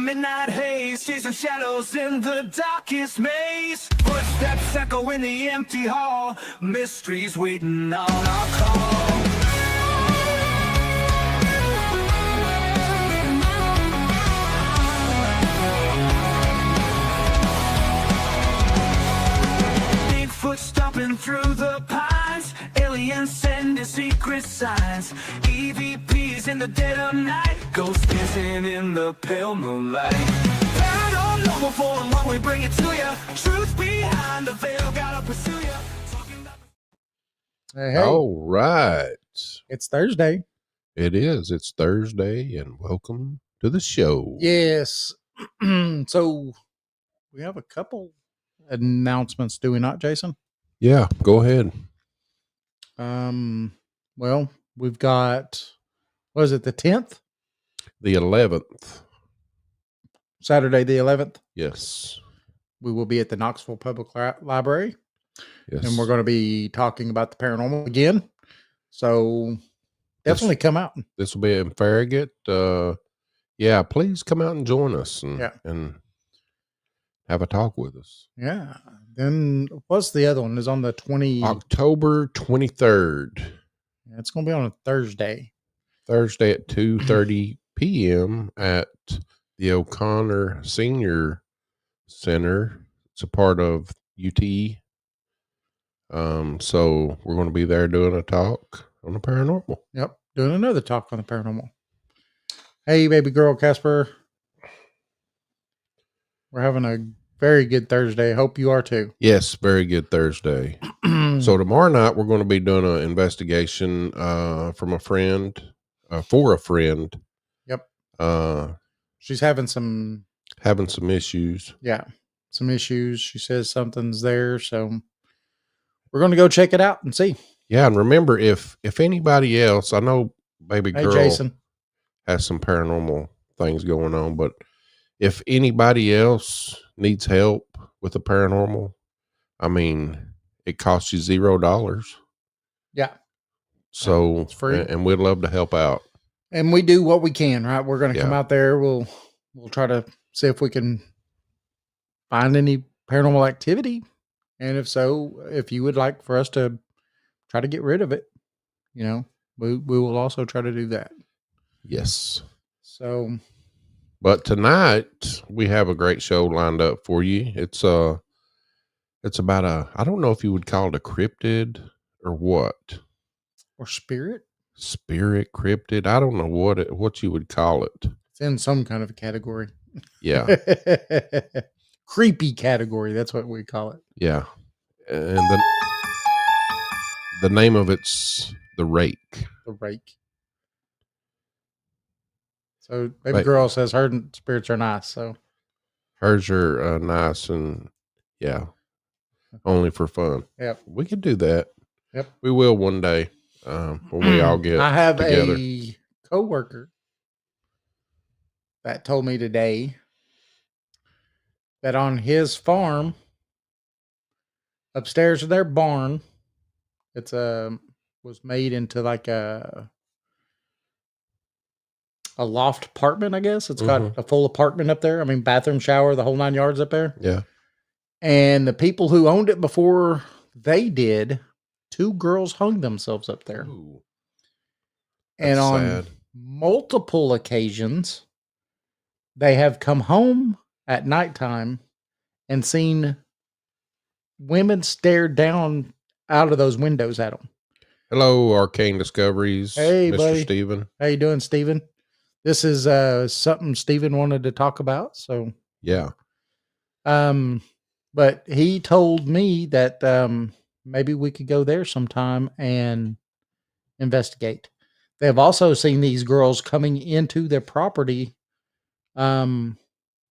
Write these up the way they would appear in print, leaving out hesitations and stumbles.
midnight haze, chasing shadows in the darkest maze. Footsteps echo in the empty hall, mysteries waiting on our call. Bigfoot stomping through the pines, aliens sending secret signs. EVPs in the dead of night, ghosts dancing in the pale moonlight. Paranormal for what we bring it to you. Truth behind the veil, gotta pursue you. Hey, All right. it's Thursday. It is. It's Thursday, and welcome to the show. Yes. So we have a couple announcements, do we not, Jason? Yeah, go ahead. Well, we've got, what is it, the 10th? The 11th. Saturday the 11th. Yes. We will be at the Knoxville Public Library. Yes. And we're going to be talking about the paranormal again. So definitely come out. This will be in Farragut. Yeah, please come out and join us and have a talk with us. Yeah. Then what's the other one? Is on the October 23rd. Yeah, it's going to be on a Thursday. Thursday at 2:30 p.m. at the O'Connor Senior Center. It's a part of UT. So we're going to be there doing a talk on the paranormal. Yep. Doing another talk on the paranormal. Hey, baby girl, Casper. We're having a very good Thursday. Hope you are too. Yes, very good Thursday. So tomorrow night we're going to be doing an investigation from a friend, for a friend. Yep. She's having some issues. Yeah, some issues. She says something's there, so we're going to go check it out and see. Yeah, and remember, if anybody else, I know baby girl Jason has some paranormal things going on, but if anybody else needs help with the paranormal, I mean, it costs you $0. Yeah. So it's free. And we'd love to help out. And we do what we can, right? We're going to come out there. We'll try to see if we can find any paranormal activity. And if so, if you would like for us to try to get rid of it, we will also try to do that. Yes. So, but tonight we have a great show lined up for you. It's about I don't know if you would call it a cryptid or what. Or spirit? Spirit, cryptid. I don't know what you would call it. It's in some kind of a category. Yeah. Creepy category. That's what we call it. Yeah. And the name of it's the Rake. The Rake. So baby girl says her spirits are nice. So hers are nice and yeah, only for fun. Yep. We could do that. Yep. We will one day when we all get I have together. A coworker that told me today that on his farm, upstairs of their barn, it's was made into like a loft apartment, I guess. It's got a full apartment up there. I mean, bathroom, shower, the whole 9 yards up there. Yeah. And the people who owned it before they did, 2 girls hung themselves up there. Ooh, and on sad. Multiple occasions, they have come home at nighttime and seen women stare down out of those windows at them. Hello, Arcane Discoveries. Hey, Mr. buddy. Steven. How you doing, Steven? This is something Steven wanted to talk about. So yeah. But he told me that maybe we could go there sometime and investigate. They have also seen these girls coming into their property. They've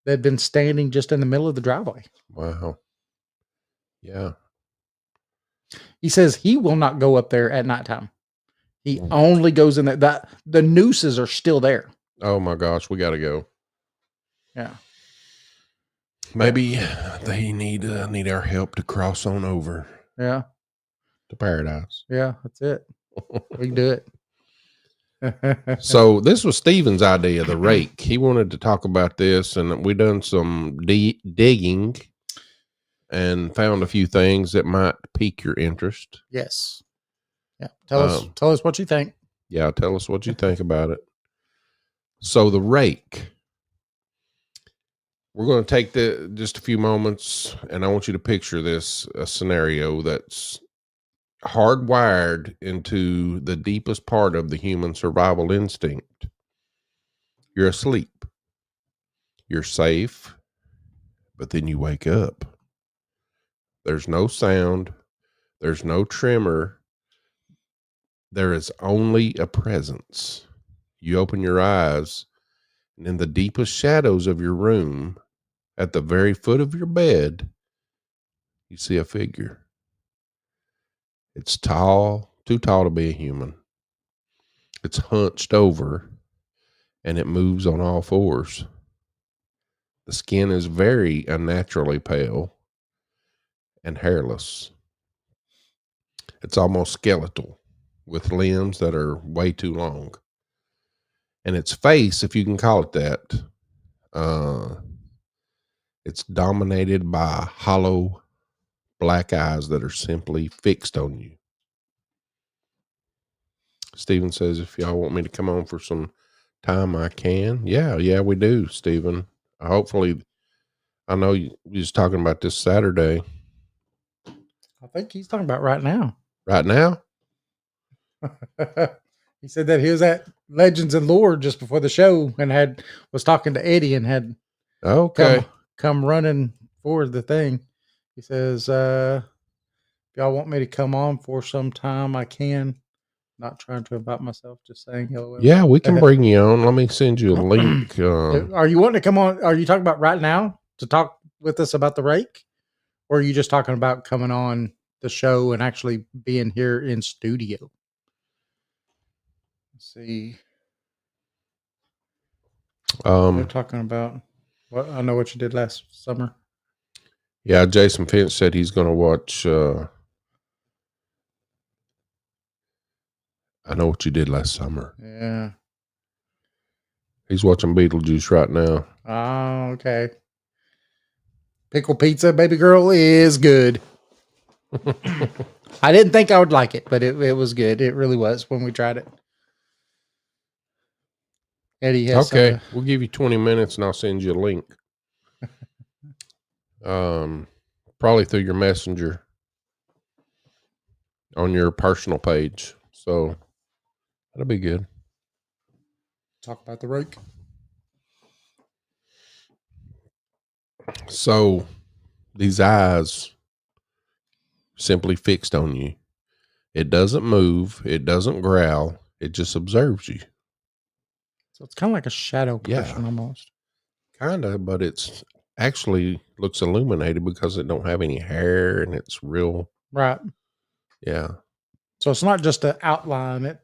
been standing just in the middle of the driveway. Wow. Yeah. He says he will not go up there at nighttime. He only goes in there. The nooses are still there. Oh my gosh, we got to go. Yeah. Maybe they need our help to cross on over. Yeah. To paradise. Yeah, that's it. We can do it. So this was Steven's idea, the rake. He wanted to talk about this, and we done some digging and found a few things that might pique your interest. Yes. Yeah. Tell us what you think. Yeah, tell us what you think about it. So the rake. We're going to take just a few moments, and I want you to picture this a scenario that's hardwired into the deepest part of the human survival instinct. You're asleep. You're safe, but then you wake up. There's no sound. There's no tremor. There is only a presence. You open your eyes, and in the deepest shadows of your room, at the very foot of your bed, you see a figure. It's tall, too tall to be a human. It's hunched over, and it moves on all fours. The skin is very unnaturally pale and hairless. It's almost skeletal, with limbs that are way too long. And its face, if you can call it that, it's dominated by hollow black eyes that are simply fixed on you. Stephen says, if y'all want me to come on for some time, I can. Yeah, we do, Stephen. Hopefully, I know you was talking about this Saturday. I think he's talking about right now. Right now? He said that he was at Legends and Lore just before the show and was talking to Eddie and had come running for the thing. He says, if y'all want me to come on for some time, I can. Not trying to invite myself, just saying hello. Yeah, we can bring you on. Let me send you a link. Are you wanting to come on? Are you talking about right now to talk with us about the rake? Or are you just talking about coming on the show and actually being here in studio? Let's see. They're talking about what I know what you did last summer. Yeah, Jason Finch said he's going to watch. I know what you did last summer. Yeah. He's watching Beetlejuice right now. Oh, okay. Pickle pizza, baby girl, is good. I didn't think I would like it, but it was good. It really was when we tried it. Eddie has okay. We'll give you 20 minutes and I'll send you a link. Probably through your messenger on your personal page. So that'll be good. Talk about the rake. So these eyes simply fixed on you. It doesn't move. It doesn't growl. It just observes you. So it's kind of like a shadow person almost. Kind of, but it's actually looks illuminated because it don't have any hair and it's real. Right. Yeah. So it's not just an outline. It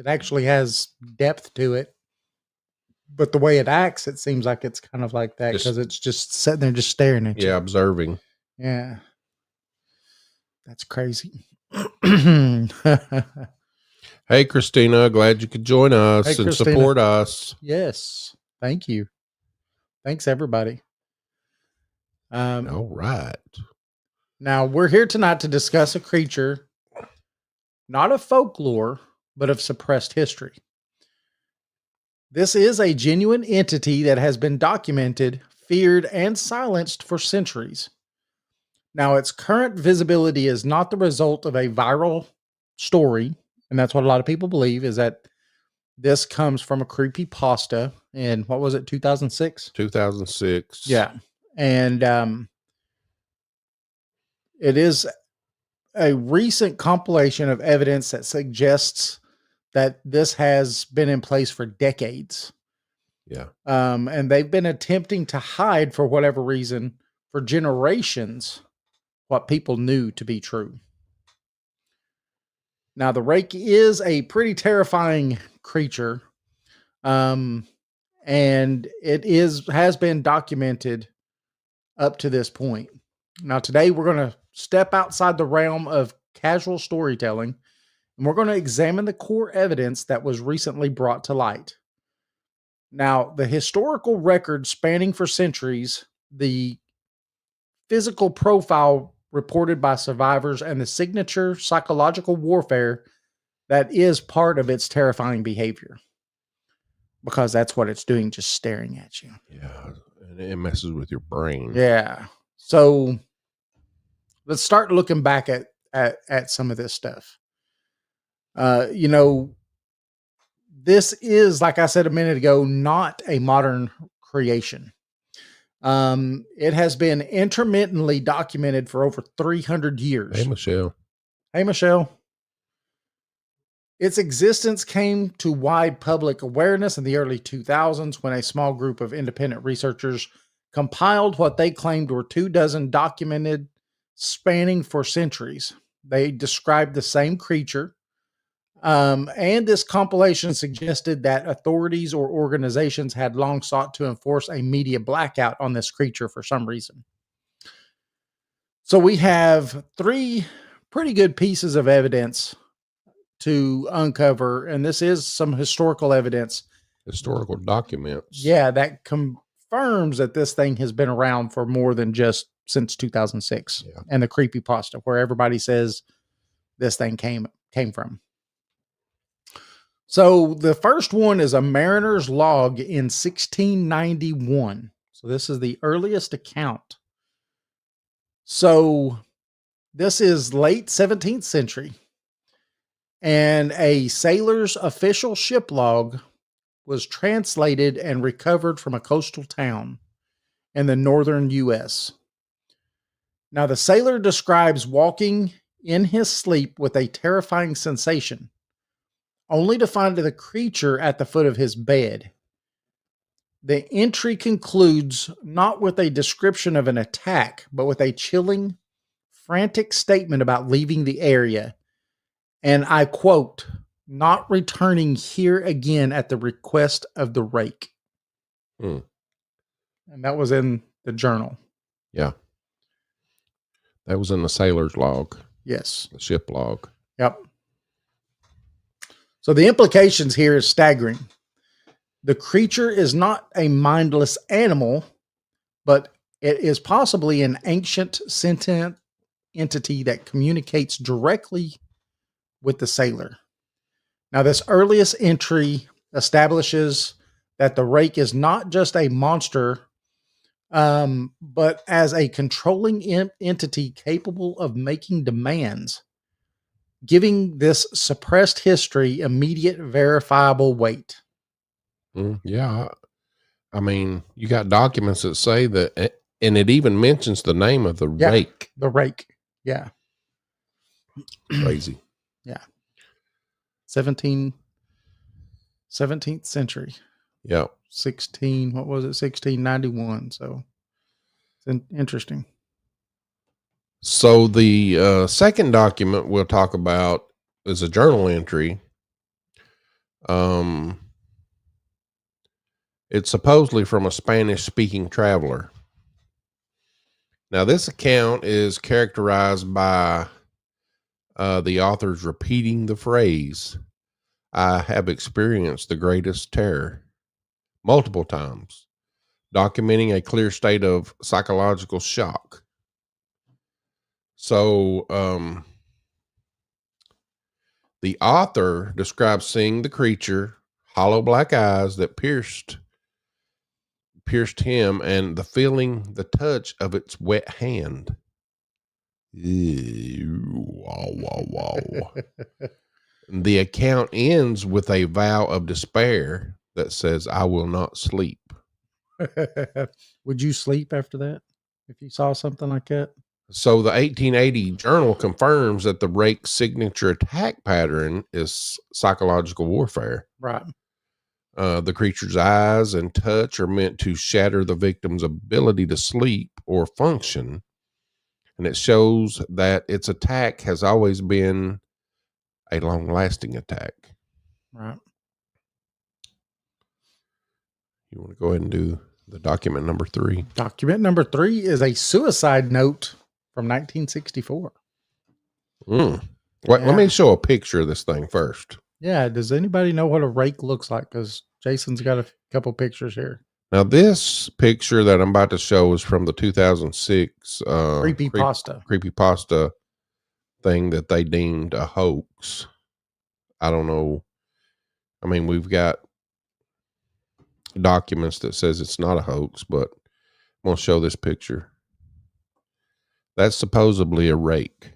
actually has depth to it. But the way it acts, it seems like it's kind of like that because it's just sitting there just staring at you. Yeah, observing. Yeah. That's crazy. Hey, Christina, glad you could join us and Christina. support us. Yes. Thank you. Thanks, everybody. All right. Now, we're here tonight to discuss a creature, not of folklore, but of suppressed history. This is a genuine entity that has been documented, feared, and silenced for centuries. Now, its current visibility is not the result of a viral story, and that's what a lot of people believe, is that this comes from a creepypasta in, what was it, 2006? 2006. Yeah. And it is a recent compilation of evidence that suggests that this has been in place for decades. Yeah. And they've been attempting to hide, for whatever reason, for generations, what people knew to be true. Now, the rake is a pretty terrifying creature. And it has been documented up to this point. Now, today we're going to step outside the realm of casual storytelling And we're going to examine the core evidence that was recently brought to light. Now, the historical record spanning for centuries, the physical profile reported by survivors, and the signature psychological warfare that is part of its terrifying behavior. Because that's what it's doing, just staring at you. Yeah. And it messes with your brain. Yeah. So let's start looking back at some of this stuff. You know, this is, like I said a minute ago, not a modern creation. It has been intermittently documented for over 300 years. Hey, Michelle. Hey, Michelle. Its existence came to wide public awareness in the early 2000s when a small group of independent researchers compiled what they claimed were 24 documented spanning for centuries. They described the same creature, and this compilation suggested that authorities or organizations had long sought to enforce a media blackout on this creature for some reason. So we have 3 pretty good pieces of evidence to uncover, and this is some historical evidence. Historical documents. Yeah, that confirms that this thing has been around for more than just since 2006. Yeah. And the creepypasta where everybody says this thing came from. So the first one is a mariner's log in 1691. So this is the earliest account. So this is late 17th century. And a sailor's official ship log was translated and recovered from a coastal town in the northern U.S. Now, the sailor describes walking in his sleep with a terrifying sensation, only to find the creature at the foot of his bed. The entry concludes not with a description of an attack, but with a chilling, frantic statement about leaving the area. And I quote, "Not returning here again at the request of the Rake." And that was in the journal. Yeah. That was in the sailor's log. Yes. The ship log. Yep. So the implications here is staggering. The creature is not a mindless animal, but it is possibly an ancient sentient entity that communicates directly with the sailor. Now, this earliest entry establishes that the Rake is not just a monster, but as a controlling entity capable of making demands, giving this suppressed history immediate verifiable weight. Yeah. I mean, you got documents that say that, and it even mentions the name of the Rake. The Rake. Yeah. Crazy. Yeah. 17th century. Yeah. 1691. So it's interesting. So the second document we'll talk about is a journal entry. It's supposedly from a Spanish-speaking traveler. Now, this account is characterized by the authors repeating the phrase, "I have experienced the greatest terror," multiple times, documenting a clear state of psychological shock. So, the author describes seeing the creature, hollow black eyes that pierced him, and the touch of its wet hand. Wow. The account ends with a vow of despair that says, "I will not sleep." Would you sleep after that if you saw something like that? So the 1880 journal confirms that the Rake's signature attack pattern is psychological warfare. Right. The creature's eyes and touch are meant to shatter the victim's ability to sleep or function. And it shows that its attack has always been a long-lasting attack. Right. You want to go ahead and do the document number 3? Document number 3 is a suicide note from 1964. Let Yeah. me show a picture of this thing first. Yeah. Does anybody know what a rake looks like? Because Jason's got a couple pictures here. Now, this picture that I'm about to show is from the 2006 Creepypasta. creepypasta thing that they deemed a hoax. I don't know. I mean, we've got documents that says it's not a hoax, but I'm going to show this picture. That's supposedly a rake.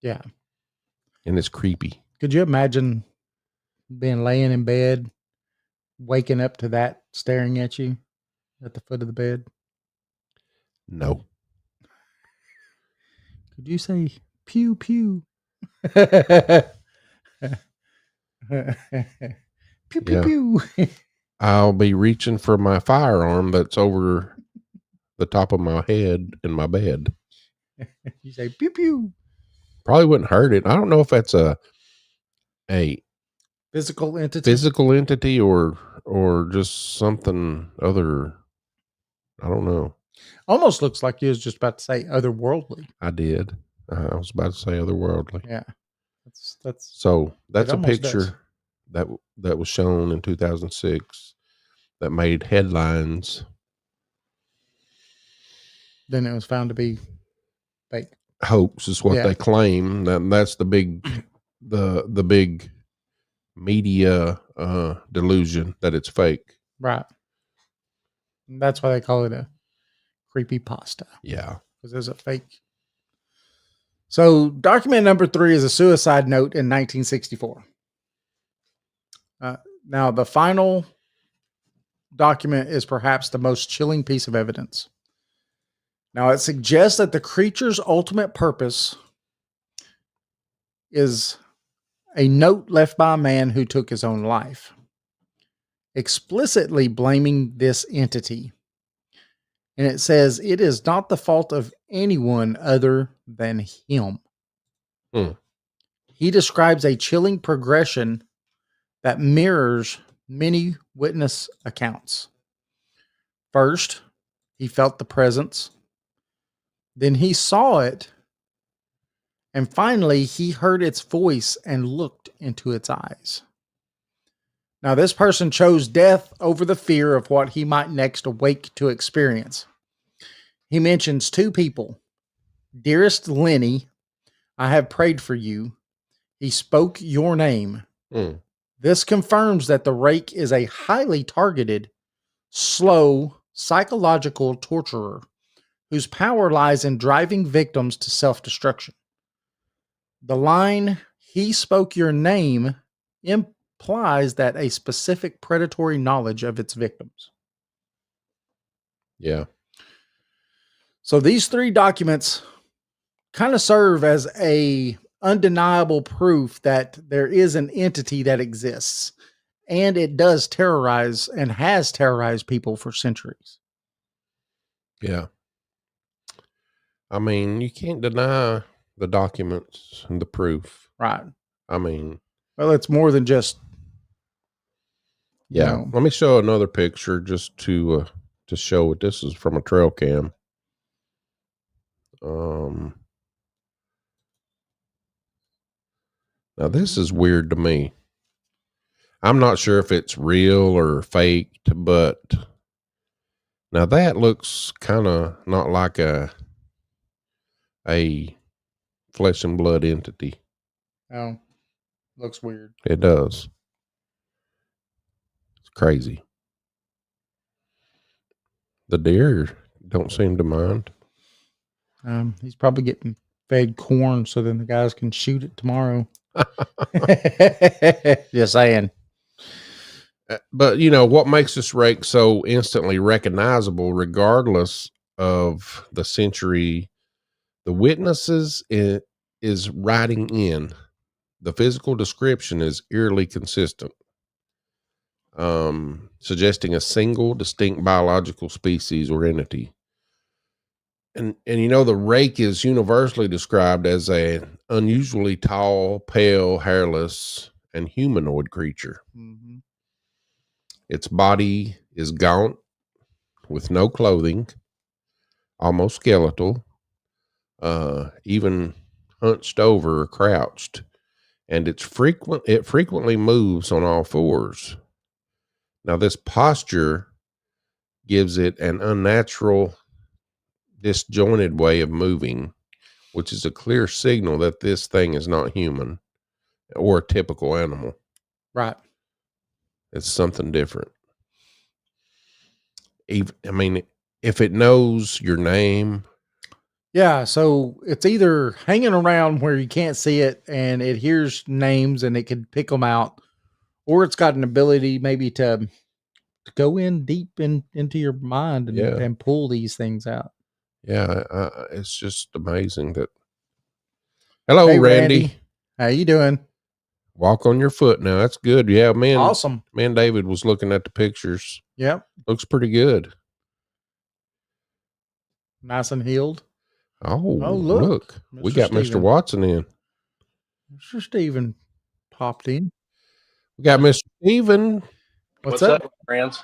Yeah. And it's creepy. Could you imagine being laying in bed, waking up to that staring at you at the foot of the bed? No. Could you say pew pew? Pew pew Yeah. pew. I'll be reaching for my firearm that's over the top of my head in my bed. You say pew pew. Probably wouldn't hurt it. I don't know if that's a Physical entity. physical entity or just something other. I don't know. Almost looks like you was just about to say otherworldly. I did. I was about to say otherworldly. Yeah. That's So that's it a almost picture that was shown in 2006 that made headlines. then it was found to be fake. Hoax is what Yeah. they claim. That's the big the big media delusion that it's fake. Right. And that's why they call it a creepypasta. Yeah. Because there's a fake. So document number 3 is a suicide note in 1964. Now the final document is perhaps the most chilling piece of evidence. Now it suggests that the creature's ultimate purpose is a note left by a man who took his own life, explicitly blaming this entity. And it says it is not the fault of anyone other than him. He describes a chilling progression that mirrors many witness accounts. First, he felt the presence. Then he saw it. And finally, he heard its voice and looked into its eyes. Now, this person chose death over the fear of what he might next awake to experience. He mentions 2 people. Dearest Lenny, I have prayed for you. He spoke your name. This confirms that the rake is a highly targeted, slow, psychological torturer whose power lies in driving victims to self-destruction. The line, he spoke your name, implies that a specific predatory knowledge of its victims. Yeah. So these 3 documents kind of serve as a undeniable proof that there is an entity that exists, and it does terrorize and has terrorized people for centuries. Yeah. I mean, you can't deny the documents and the proof. Right. I mean, Well, it's more than just. yeah. You know. Let me show another picture just to show what this is from a trail cam. Now this is weird to me. I'm not sure if it's real or faked, but now that looks kind of not like a flesh and blood entity. Oh, looks weird. It does. It's crazy. The deer don't seem to mind. He's probably getting fed corn so then the guys can shoot it tomorrow. Just saying. But you know what makes this rake so instantly recognizable, regardless of the century, the witnesses is writing in. The physical description is eerily consistent, suggesting a single distinct biological species or entity. And you know, the rake is universally described as an unusually tall, pale, hairless, and humanoid creature. Mm-hmm. Its body is gaunt with no clothing, almost skeletal, even hunched over or crouched, and it frequently moves on all fours. Now, this posture gives it an unnatural, disjointed way of moving, which is a clear signal that this thing is not human or a typical animal. Right. It's something different. I mean, if it knows your name. Yeah, so it's either hanging around where you can't see it and it hears names and it can pick them out, or it's got an ability maybe to go in deep into your mind and pull these things out. Yeah, it's just amazing that. Hello, Hey, Randy. How you doing? Walk on your foot now. That's good. Yeah, man. Awesome. Man, David was looking at the pictures. Yep. Looks pretty good. Nice and healed. Oh, look. We got Steven. Mr. Watson in. Mr. Steven popped in. We got Mr. Steven. What's up, friends?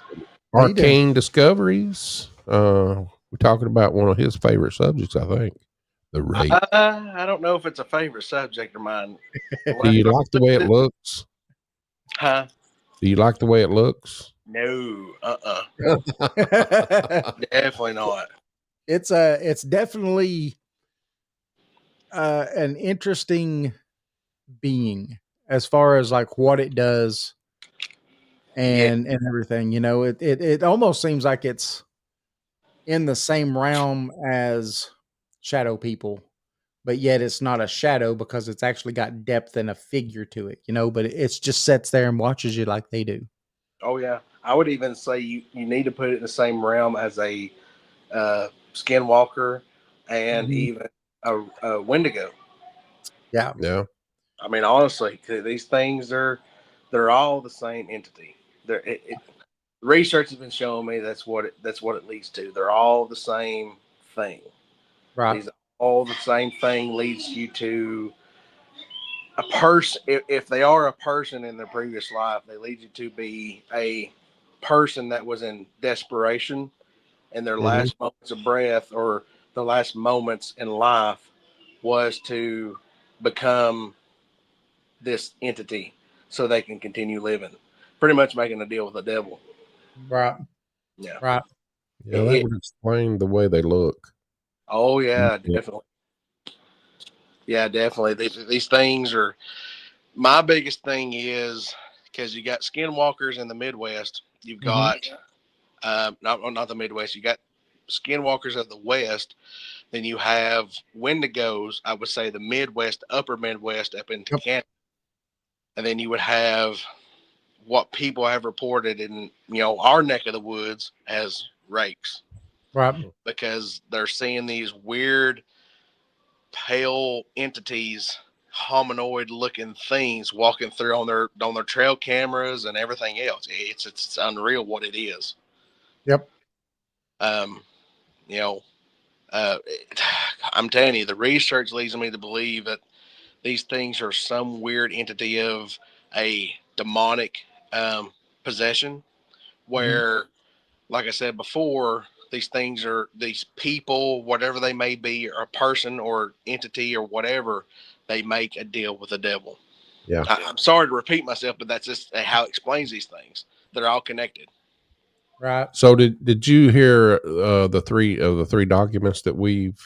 Arcane Discoveries. We're talking about one of his favorite subjects, I think. The Rake. I don't know if it's a favorite subject of mine. Do you like the way it looks? Huh? Do you like the way it looks? No. Definitely not. It's definitely an interesting being as far as like what it does and everything. You know, it almost seems like it's in the same realm as shadow people, but yet it's not a shadow because it's actually got depth and a figure to it, you know, but it's just sits there and watches you like they do. Oh yeah. I would even say you need to put it in the same realm as a skinwalker and even a Wendigo. Yeah. Yeah. I mean, honestly, these things they're all the same entity. Research has been showing me that's what it leads to. They're all the same thing. Right. All the same thing leads you to a person. If they are a person in their previous life, they lead you to be a person that was in desperation, and their last moments of breath or the last moments in life was to become this entity so they can continue living. Pretty much making a deal with the devil. Right. Yeah. Right. Yeah, that would explain the way they look. Oh yeah, definitely. Yeah, definitely. These things are. My biggest thing is because you got skinwalkers in the Midwest. You've got not the Midwest. You got skinwalkers of the West. Then you have Wendigos. I would say the Midwest, upper Midwest, up into Canada. And then you would have what people have reported in our neck of the woods as rakes. Right. Because they're seeing these weird pale entities, hominoid looking things walking through on their trail cameras and everything else. It's unreal what it is. Yep. I'm telling you, the research leads me to believe that these things are some weird entity of a demonic possession where, like I said before, these people, whatever they may be, or a person or entity or whatever, they make a deal with the devil. Yeah. I'm sorry to repeat myself, but that's just how it explains these things. They're all connected. Right. So did you hear the three documents that we've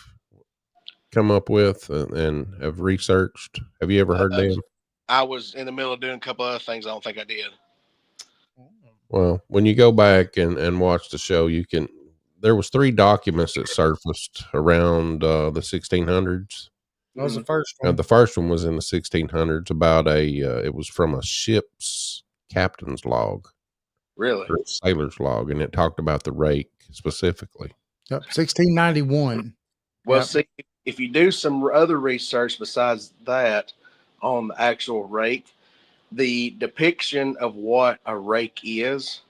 come up with and have researched? Have you ever heard them? I was in the middle of doing a couple other things. I don't think I did. Well, when you go back and watch the show, there was three documents that surfaced around the 1600s. That was the first one. The first one was in the 1600s about it was from a ship's captain's log. Really? Or sailor's log, and it talked about the rake specifically. Yep, 1691. Well, see, if you do some other research besides that on the actual rake, the depiction of what a rake is,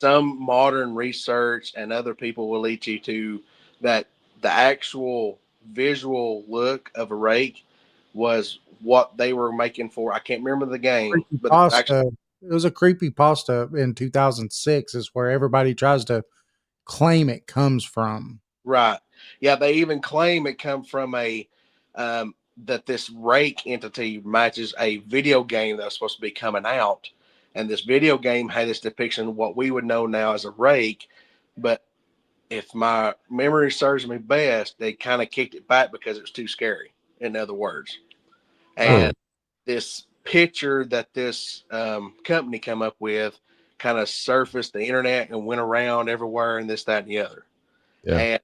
some modern research and other people will lead you to that the actual visual look of a rake was what they were making for. I can't remember the game, but it was a creepypasta in 2006 is where everybody tries to claim it comes from. Right. Yeah, they even claim it come from a that this Rake entity matches a video game that was supposed to be coming out. And this video game had this depiction of what we would know now as a Rake. But if my memory serves me best, they kind of kicked it back because it was too scary, in other words. And this picture that this company came up with kind of surfaced the internet and went around everywhere and this, that, and the other. Yeah. And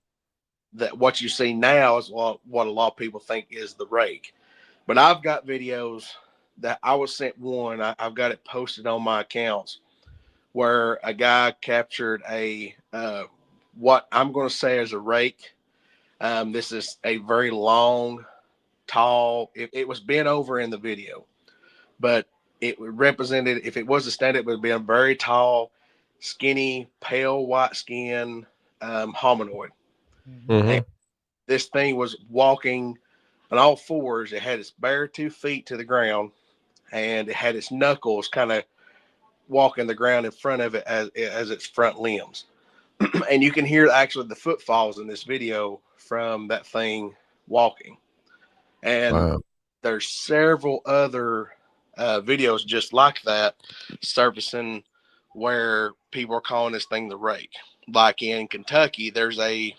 that what you see now is what a lot of people think is the Rake. But I've got videos that I was sent one. I've got it posted on my accounts where a guy captured a what I'm going to say is a Rake. This is a very long, tall. It was bent over in the video, but it represented, if it was a stand-up, it would be a very tall, skinny, pale white skin hominoid. And this thing was walking on all fours. It had its bare 2 feet to the ground, and it had its knuckles kind of walking the ground in front of it as its front limbs. And you can hear actually the footfalls in this video from that thing walking. And there's several other videos just like that surfacing where people are calling this thing the Rake. Like in Kentucky, there's a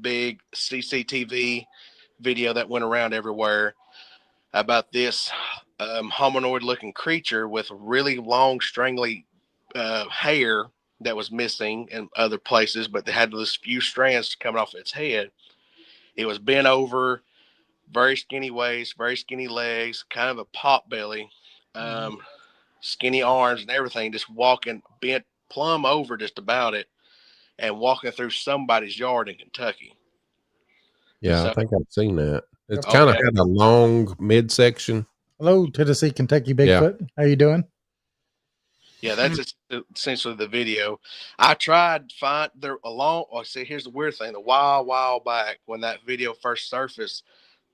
big CCTV video that went around everywhere about this hominoid looking creature with really long strangly hair that was missing in other places, but they had this few strands coming off its head. It was bent over, very skinny waist, very skinny legs, kind of a pot belly, skinny arms and everything, just walking bent plumb over just about it and walking through somebody's yard in Kentucky. Yeah, So, I think I've seen that. It's kind of had a long midsection. Hello, Tennessee, Kentucky Bigfoot. How you doing? Yeah, that's essentially the video. I tried to find there along. Oh, see, here's the weird thing. A while back when that video first surfaced,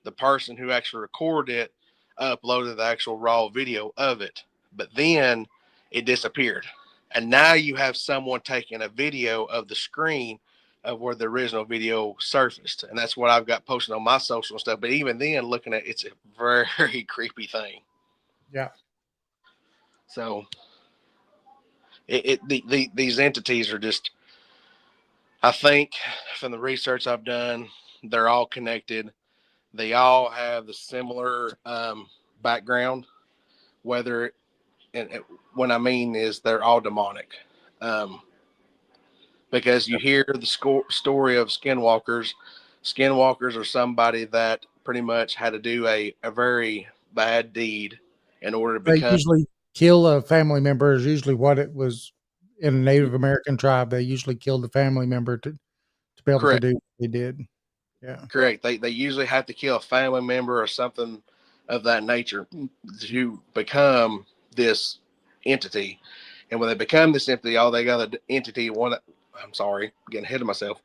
the person who actually recorded it uploaded the actual raw video of it. But then it disappeared. And now you have someone taking a video of the screen of where the original video surfaced. And that's what I've got posted on my social stuff. But even then, looking at it's a very creepy thing. Yeah. So these entities are just, I think from the research I've done, they're all connected. They all have the similar background, whether, and what I mean is they're all demonic. Because you hear the story of skinwalkers. Skinwalkers are somebody that pretty much had to do a very bad deed in order to become. They usually kill a family member is usually what it was in a Native American tribe. They usually killed the family member to be able to do what they did. Yeah. Correct. They usually have to kill a family member or something of that nature to become this entity. And when they become this entity, all they got I'm sorry, I'm getting ahead of myself.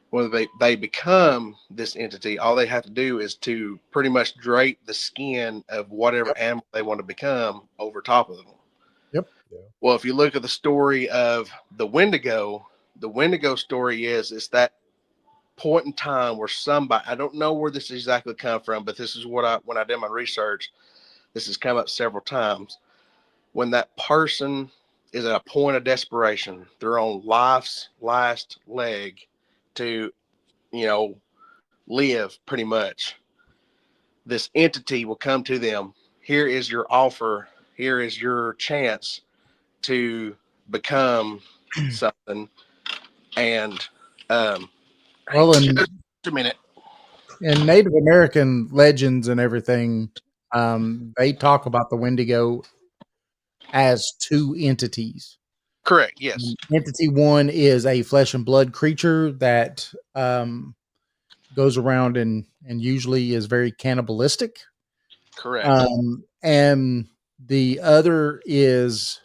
When they become this entity, all they have to do is to pretty much drape the skin of whatever animal they want to become over top of them. Yep. Well, if you look at the story of the Wendigo story is that point in time where somebody, I don't know where this exactly come from, but this is what when I did my research, this has come up several times. When that person is at a point of desperation, they're on life's last leg to, live pretty much. This entity will come to them. Here is your offer. Here is your chance to become something. And, well, just a minute. In Native American legends and everything, they talk about the Wendigo as two entities. Correct. Yes. Entity one is a flesh and blood creature that goes around and usually is very cannibalistic. Correct. And the other is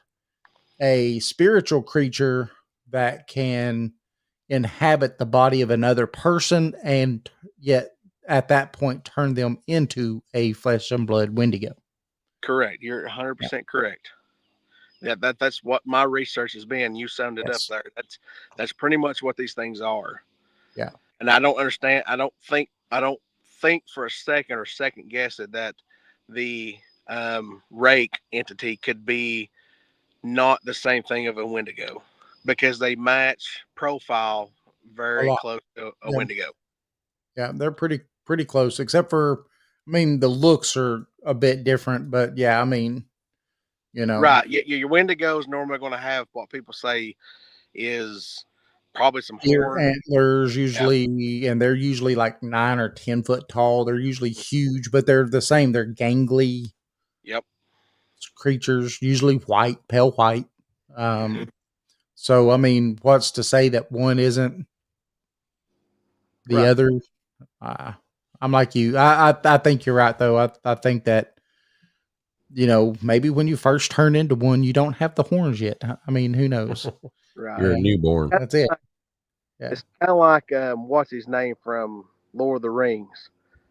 a spiritual creature that can inhabit the body of another person and yet at that point turn them into a flesh and blood Wendigo. Correct. You're 100% correct. Yeah, that's what my research has been. You summed it up there. That's pretty much what these things are. Yeah. And I don't understand. I don't think for a second or second guess it that the Rake entity could be not the same thing of a Wendigo, because they match profile A very lot. close to a Yeah. Wendigo. Yeah, they're pretty close, except for, I mean, the looks are a bit different, but yeah, I mean, you know, Right. Your Wendigo is normally going to have what people say is probably some ear horn. antlers Yeah. usually, and they're usually like 9 or 10 foot tall. They're usually huge, but they're the same. They're gangly Yep. creatures, usually white, pale white. So I mean, what's to say that one isn't the Right. other? I'm like you. I think you're right though. I think that, you know, maybe when you first turn into one, you don't have the horns yet. I mean, who knows? Right. You're a newborn. That's it. Yeah. It's kind of like what's his name from Lord of the Rings,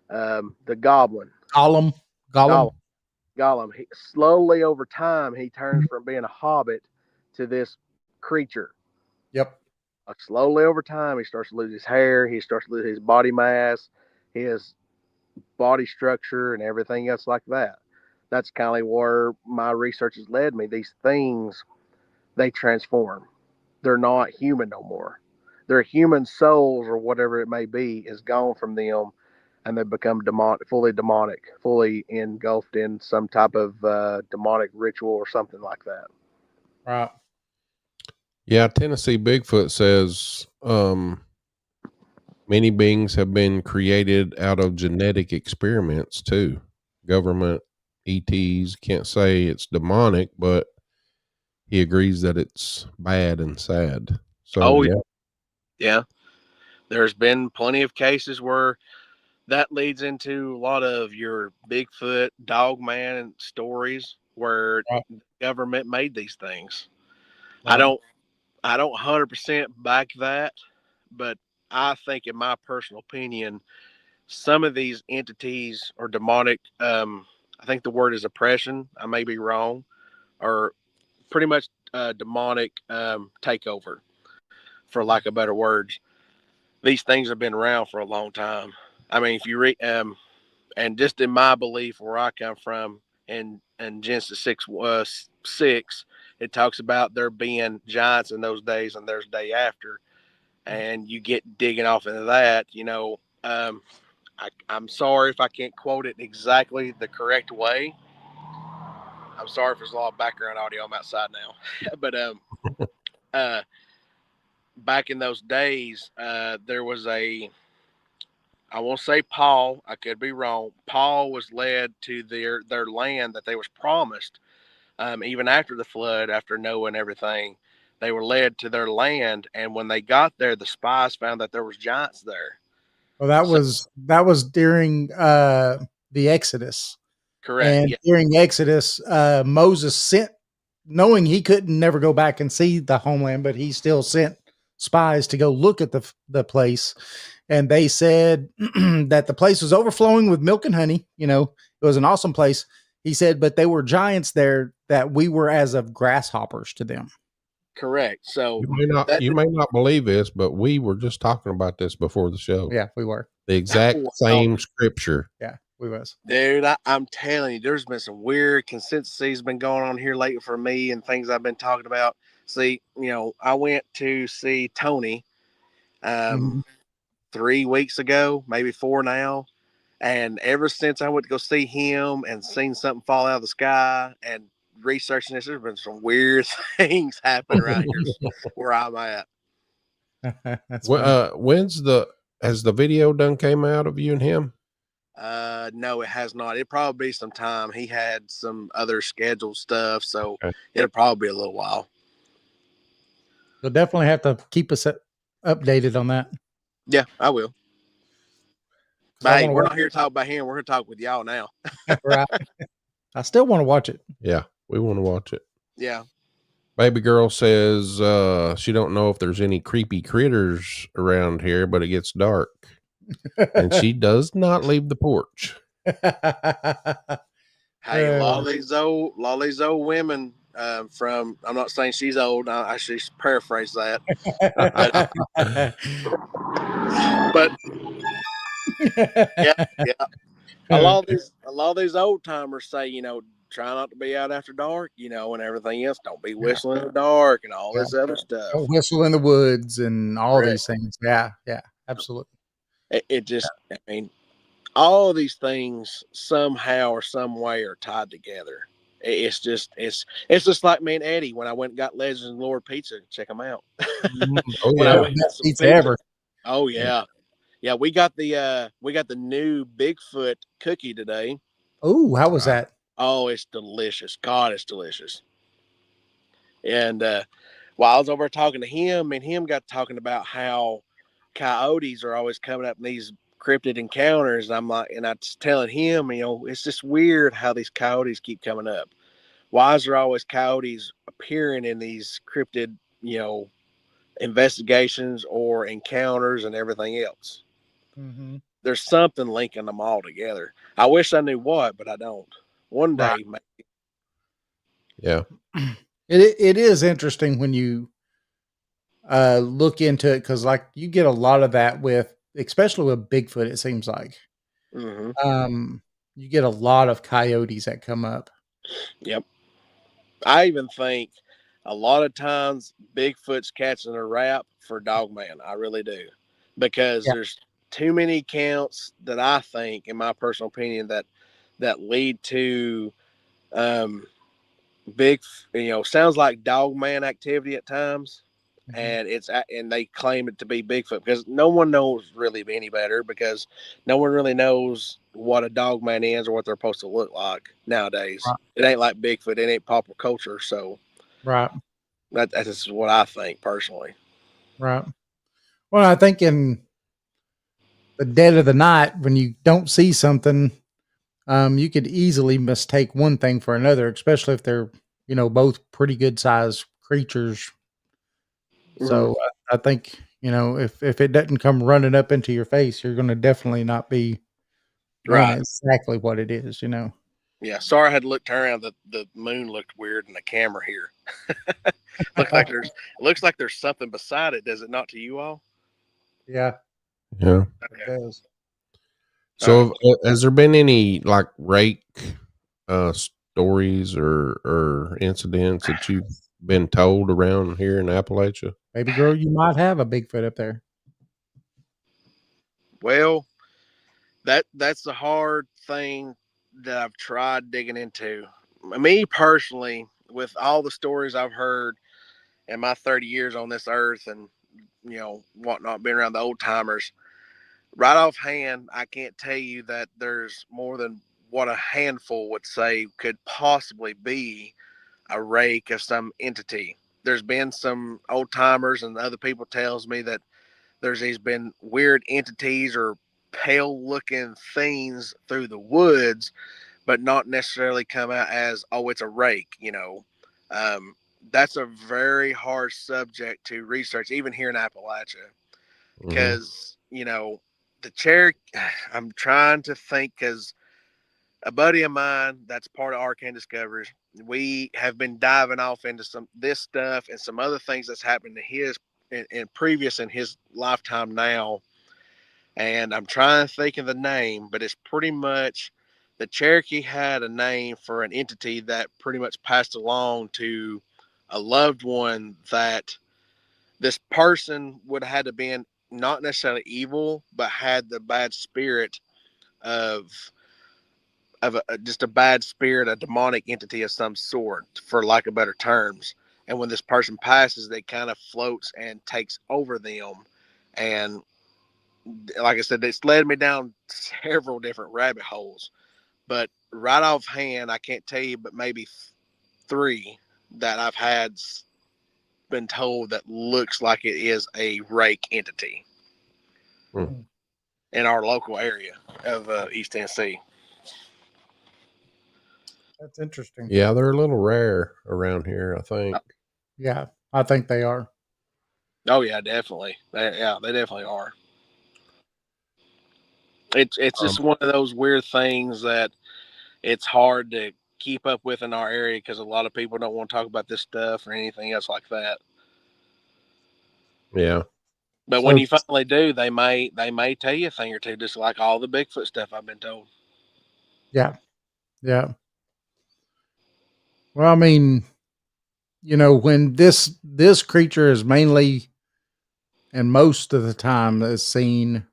the Goblin. Gollum. Gollum. He, slowly over time, he turns from being a hobbit to this creature. Yep. Slowly over time, he starts to lose his hair. He starts to lose his body mass, his body structure, and everything else like that. That's kind of where my research has led me. These things, they transform. They're not human no more. Their human souls or whatever it may be is gone from them, and they become demonic, fully engulfed in some type of demonic ritual or something like that. Right. Yeah, Tennessee Bigfoot says many beings have been created out of genetic experiments too. Government ETs can't say it's demonic, but he agrees that it's bad and sad. So yeah. There's been plenty of cases where that leads into a lot of your Bigfoot, Dogman stories where Right. government made these things. Right. I don't 100% back that, but I think, in my personal opinion, some of these entities are demonic. I think the word is oppression. I may be wrong, or pretty much demonic takeover, for lack of better words. These things have been around for a long time. I mean, if you read, and just in my belief, where I come from, in Genesis 6, it talks about there being giants in those days, and there's day after, and you get digging off into that. You know, I'm sorry if I can't quote it exactly the correct way. I'm sorry if there's a lot of background audio. I'm outside now, but back in those days, there was I won't say Paul, I could be wrong. Paul was led to their land that they was promised. Even after the flood, after Noah and everything, they were led to their land. And when they got there, the spies found that there was giants there. Well, that was during the Exodus. Correct. And Yeah. during Exodus, Moses sent, knowing he couldn't never go back and see the homeland, but he still sent spies to go look at the place. And they said that the place was overflowing with milk and honey. You know, it was an awesome place. He said, but they were giants there that we were as of grasshoppers to them. Correct. So you may not believe this, but we were just talking about this before the show. Yeah, we were. The exact same scripture. Yeah, we was. Dude, I'm telling you, there's been some weird consistencies been going on here lately for me, and things I've been talking about. See, you know, I went to see Tony 3 weeks ago, maybe 4 now. And ever since I went to go see him and seen something fall out of the sky and researching this, there's been some weird things happen right here where I'm at. Has the video done came out of you and him? No, it has not. It'll probably be some time. He had some other scheduled stuff, so it'll probably be a little while. You'll definitely have to keep us updated on that. Yeah, I will. But hey, we're not here to talk about him. We're going to talk with y'all now. Right. I still want to watch it. Yeah, we want to watch it. Yeah. Baby girl says she don't know if there's any creepy critters around here, but it gets dark. And she does not leave the porch. Hey, a lot of these old women from, I'm not saying she's old. I should paraphrase that. But Yeah, yeah. A lot of these old timers say, try not to be out after dark, and everything else. Don't be whistling in the dark and all Yeah. this other stuff. Don't whistle in the woods and all Correct. these things. Yeah, yeah, absolutely. It just, I mean, all of these things somehow or some way are tied together. It's just like me and Eddie when I went and got Legends and Lord Pizza. Check them out. Oh When I yeah. went and got Best some pizza pizza. ever. Oh yeah. Yeah, we got the new Bigfoot cookie today. Oh, how was that? Oh, it's delicious. God, it's delicious. And while I was over talking to him, and him got talking about how coyotes are always coming up in these cryptid encounters. I'm like, and I was telling him, it's just weird how these coyotes keep coming up. Why is there always coyotes appearing in these cryptid, investigations or encounters and everything else? Mm-hmm. There's something linking them all together. I wish I knew what, but I don't. One Right. day, Yeah. It is interesting when you look into it because, like, you get a lot of that with, especially with Bigfoot. It seems like mm-hmm. you get a lot of coyotes that come up. Yep. I even think a lot of times Bigfoot's catching a rap for Dogman. I really do. Because Yeah. there's too many accounts that I think, in my personal opinion, that lead to um, big, sounds like Dogman activity at times. Mhm. And they claim it to be Bigfoot because no one knows really any better because no one really knows what a dogman is or what they're supposed to look like nowadays. Right. It ain't like Bigfoot. It ain't popular culture. So Right. that's just what I think personally. Right. Well, I think in the dead of the night, when you don't see something, you could easily mistake one thing for another, especially if they're, both pretty good sized creatures. Mm-hmm. So I think, if it doesn't come running up into your face, you're going to definitely not be knowing Right. exactly what it is. Yeah. Sorry, I had to look around. The moon looked weird in the camera here. Looks like there's something beside it. Does it not to you all? Yeah, Yeah. it does. So has there been any like rake stories or incidents that you've been told around here in Appalachia? Baby girl, you might have a Bigfoot up there. Well, that's the hard thing that I've tried digging into. Me personally, with all the stories I've heard in my 30 years on this earth and whatnot, being around the old timers, right offhand, I can't tell you that there's more than what a handful would say could possibly be a rake of some entity. There's been some old timers and other people tells me that there's these been weird entities or pale looking things through the woods, but not necessarily come out as, oh, it's a rake. Um, that's a very hard subject to research, even here in Appalachia, Mm-hmm. because, the Cherokee, I'm trying to think because a buddy of mine that's part of Arcane Discoveries, we have been diving off into some this stuff and some other things that's happened to his in previous in his lifetime now. And I'm trying to think of the name, but it's pretty much the Cherokee had a name for an entity that pretty much passed along to a loved one that this person would have had to been not necessarily evil, but had the bad spirit of just a bad spirit, a demonic entity of some sort, for lack of better terms. And when this person passes, they kind of floats and takes over them. And like I said, it's led me down several different rabbit holes. But right offhand, I can't tell you, but maybe three that I've had been told that looks like it is a rake entity Hmm. in our local area of East Tennessee. That's interesting. Yeah, they're a little rare around here, I think. Yeah, I think they are. Oh yeah, definitely. They definitely are. It's Um, just one of those weird things that it's hard to keep up with in our area because a lot of people don't want to talk about this stuff or anything else like that. yeah. But when you finally do, they may tell you a thing or two, just like all the Bigfoot stuff I've been told. Yeah. Yeah. Well, I mean, when this creature is mainly and most of the time is seen,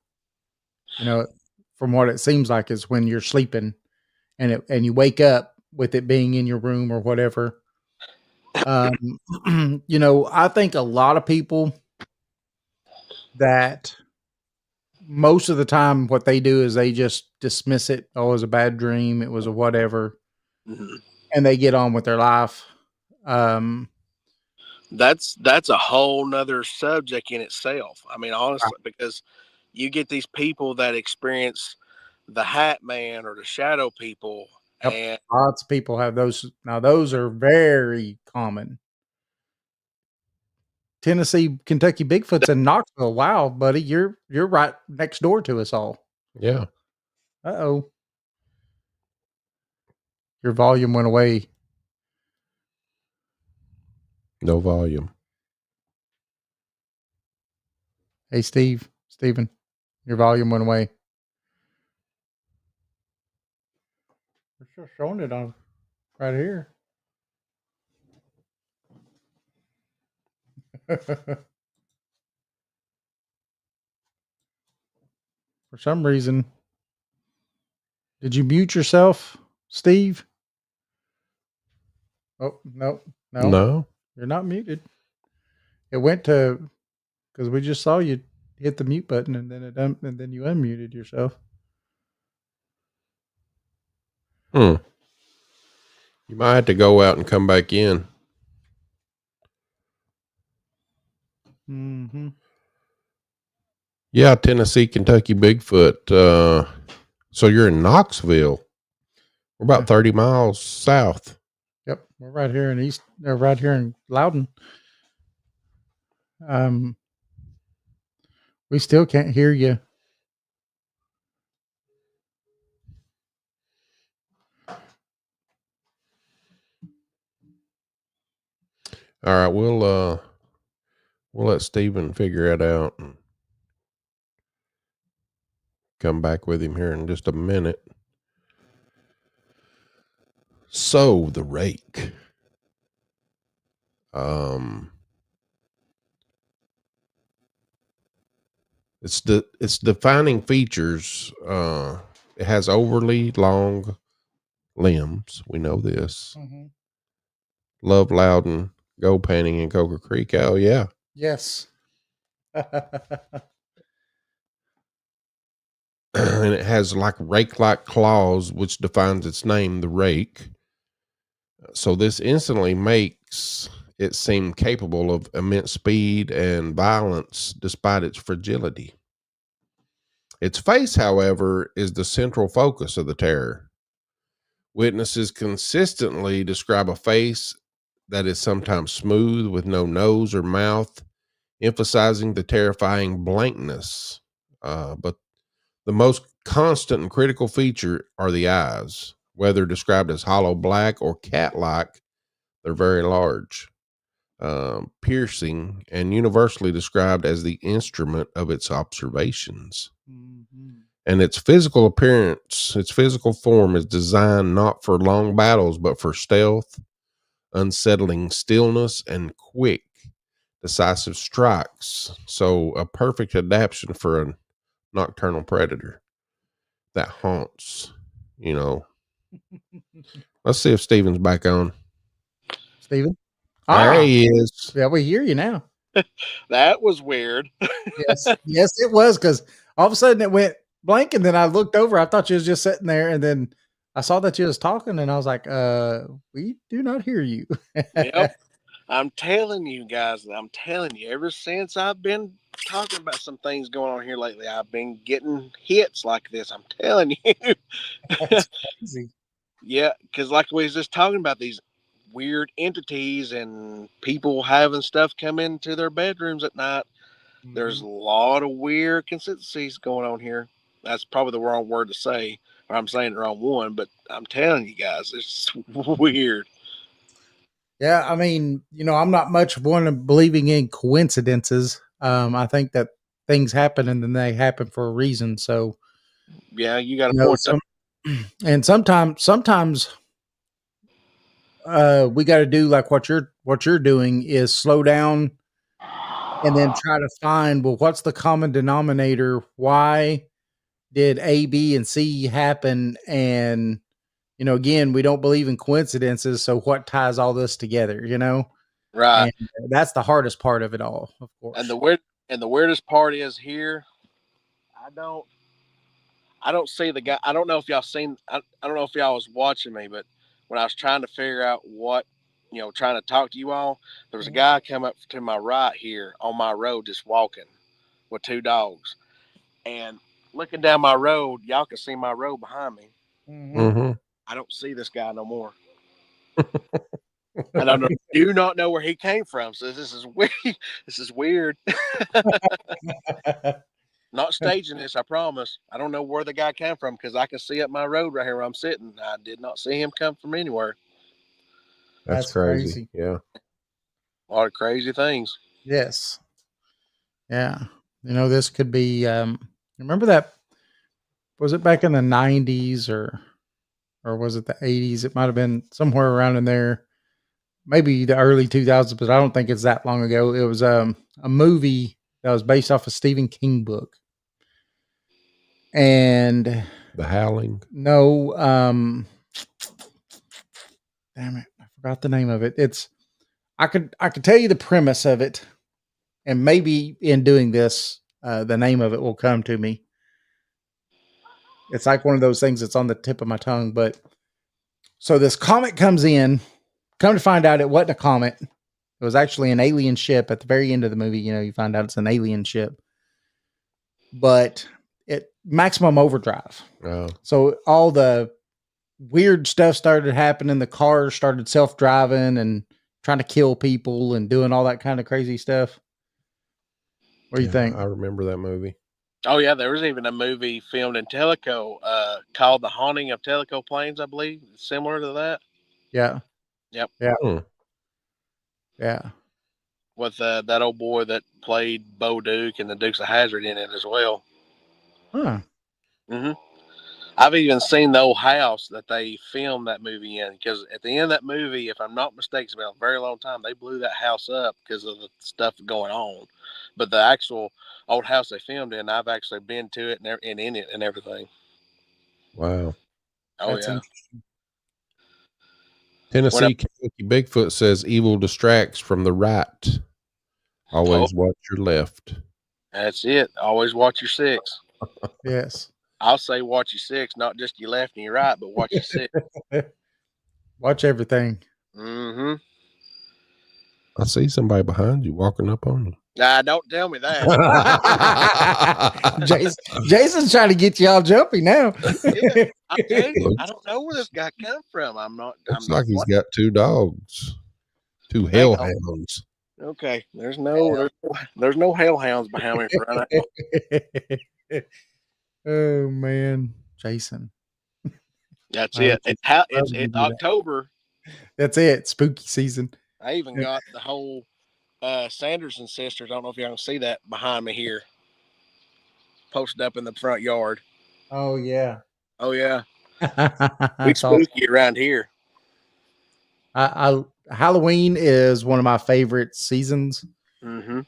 from what it seems like is when you're sleeping and you wake up with it being in your room or whatever. I think a lot of people that most of the time what they do is they just dismiss it. Oh, it was a bad dream. It was a whatever. Mm-hmm. And they get on with their life. That's a whole nother subject in itself. I mean, honestly, because you get these people that experience the Hat Man or the Shadow People, and lots of people have those. Now, those are very common. Tennessee, Kentucky Bigfoot's in Knoxville. Wow, buddy, you're right next door to us all. Yeah. Uh-oh. Your volume went away. No volume. Hey, Steven, your volume went away. We're still showing it on right here. For some reason. Did you mute yourself, Steve? Oh, no. You're not muted. It went to, because we just saw you hit the mute button and then you unmuted yourself. You might have to go out and come back in. Mm-hmm. Yeah, Tennessee, Kentucky Bigfoot. So you're in Knoxville. We're about 30 miles south. Yep, we're right here in right here in Loudon. We still can't hear you. All right, we'll let Steven figure it out and come back with him here in just a minute. So the Rake. Its defining features. It has overly long limbs. We know this. Mm-hmm. Love Loudon, go panning in Coker Creek. Oh yeah. Yes. And it has like rake-like claws, which defines its name, the Rake. So this instantly makes it seem capable of immense speed and violence despite its fragility. Its face, however, is the central focus of the terror. Witnesses consistently describe a face that is sometimes smooth with no nose or mouth, emphasizing the terrifying blankness. But the most constant and critical feature are the eyes. Whether described as hollow black or cat-like, they're very large, piercing, and universally described as the instrument of its observations. Mm-hmm. And its physical appearance, its physical form is designed not for long battles, but for stealth, unsettling stillness, and quick, decisive strikes. So a perfect adaptation for a nocturnal predator that haunts, Let's see if Steven's back on. Steven? There he is. Yeah, we hear you now. That was weird. Yes, it was, because all of a sudden it went blank, and then I looked over. I thought you was just sitting there, and then I saw that you was talking, and I was like, we do not hear you. Yep. I'm telling you guys, ever since I've been talking about some things going on here lately, I've been getting hits like this. I'm telling you. That's crazy. Yeah, because like we was just talking about these weird entities and people having stuff come into their bedrooms at night. Mm-hmm. There's a lot of weird consistencies going on here. That's probably the wrong word to say, or I'm saying the wrong one, but I'm telling you guys, it's weird. Yeah, I mean, I'm not much one of believing in coincidences. I think that things happen and then they happen for a reason. So Yeah, you got a you know, point. and sometimes we got to do like what you're doing is slow down and then try to find, well, what's the common denominator? Why did A, B, and C happen? And, you know, again, we don't believe in coincidences. So what ties all this together, you know? Right. And that's the hardest part of it all, of course. And the weirdest part is here, I don't see the guy. I don't know if y'all seen. I don't know if y'all was watching me, but when I was trying to figure out what, trying to talk to you all, there was a guy come up to my right here on my road, just walking with 2 dogs, and looking down my road, y'all can see my road behind me. Mm-hmm. I don't see this guy no more. I do not know where he came from. So this is weird. This is weird. Not staging this, I promise. I don't know where the guy came from because I can see up my road right here where I'm sitting. I did not see him come from anywhere. That's crazy. Yeah. A lot of crazy things. Yes. Yeah. You know, this could be, remember that, was it back in the 90s or was it the 80s? It might have been somewhere around in there, maybe the early 2000s, but I don't think it's that long ago. It was a movie that was based off a Stephen King book. And The Howling. no, damn it, I forgot the name of it. It's I could tell you the premise of it, and maybe in doing this, the name of it will come to me. It's like one of those things that's on the tip of my tongue. But so this comet comes in. Come to find out, it wasn't a comet. It was actually an alien ship. At the very end of the movie, you know, you find out it's an alien ship. But it maximum overdrive. Oh. So all the weird stuff started happening. The cars started self-driving and trying to kill people and doing all that kind of crazy stuff. What do you think? I remember that movie. Oh yeah, there was even a movie filmed in Tellico called "The Haunting of Tellico Plains," I believe, similar to that. Yeah. Yep. Yeah. Hmm. Yeah. With that old boy that played Bo Duke and the Dukes of Hazzard in it as well. Huh. Mm-hmm. I've even seen the old house that they filmed that movie in, because at the end of that movie, if I'm not mistaken, it's been a very long time, they blew that house up because of the stuff going on. But the actual old house they filmed in, I've actually been to it and in it and everything. Wow. Oh, That's yeah. interesting. Tennessee Kentucky Bigfoot says evil distracts from the right. Always watch your left. That's it. Always watch your 6. Yes. I'll say watch your 6, not just your left and your right, but watch your 6. Watch everything. Mm-hmm. I see somebody behind you walking up on you. Nah, don't tell me that. Jason's trying to get you all jumpy now. Yeah, I tell you, I don't know where this guy come from. Looks like he's got 2 dogs, 2 hellhounds. Okay, there's no hellhounds behind me for right now. Oh man, Jason. That's it. It's October. That's it. Spooky season. I even got the whole Sanderson sisters. I don't know if y'all can see that behind me here, posted up in the front yard. Oh yeah. Oh yeah. We spooky around here. Halloween is one of my favorite seasons. Mm-hmm.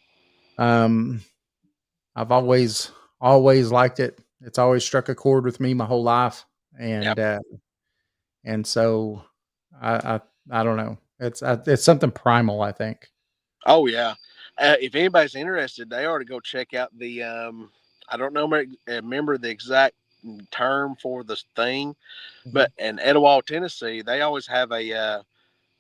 I've always liked it. It's always struck a chord with me my whole life, and and so I don't know. It's something primal, I think. Oh yeah. If anybody's interested, they ought to go check out the. I don't remember the exact term for this thing, but in Etowah, Tennessee, they always have a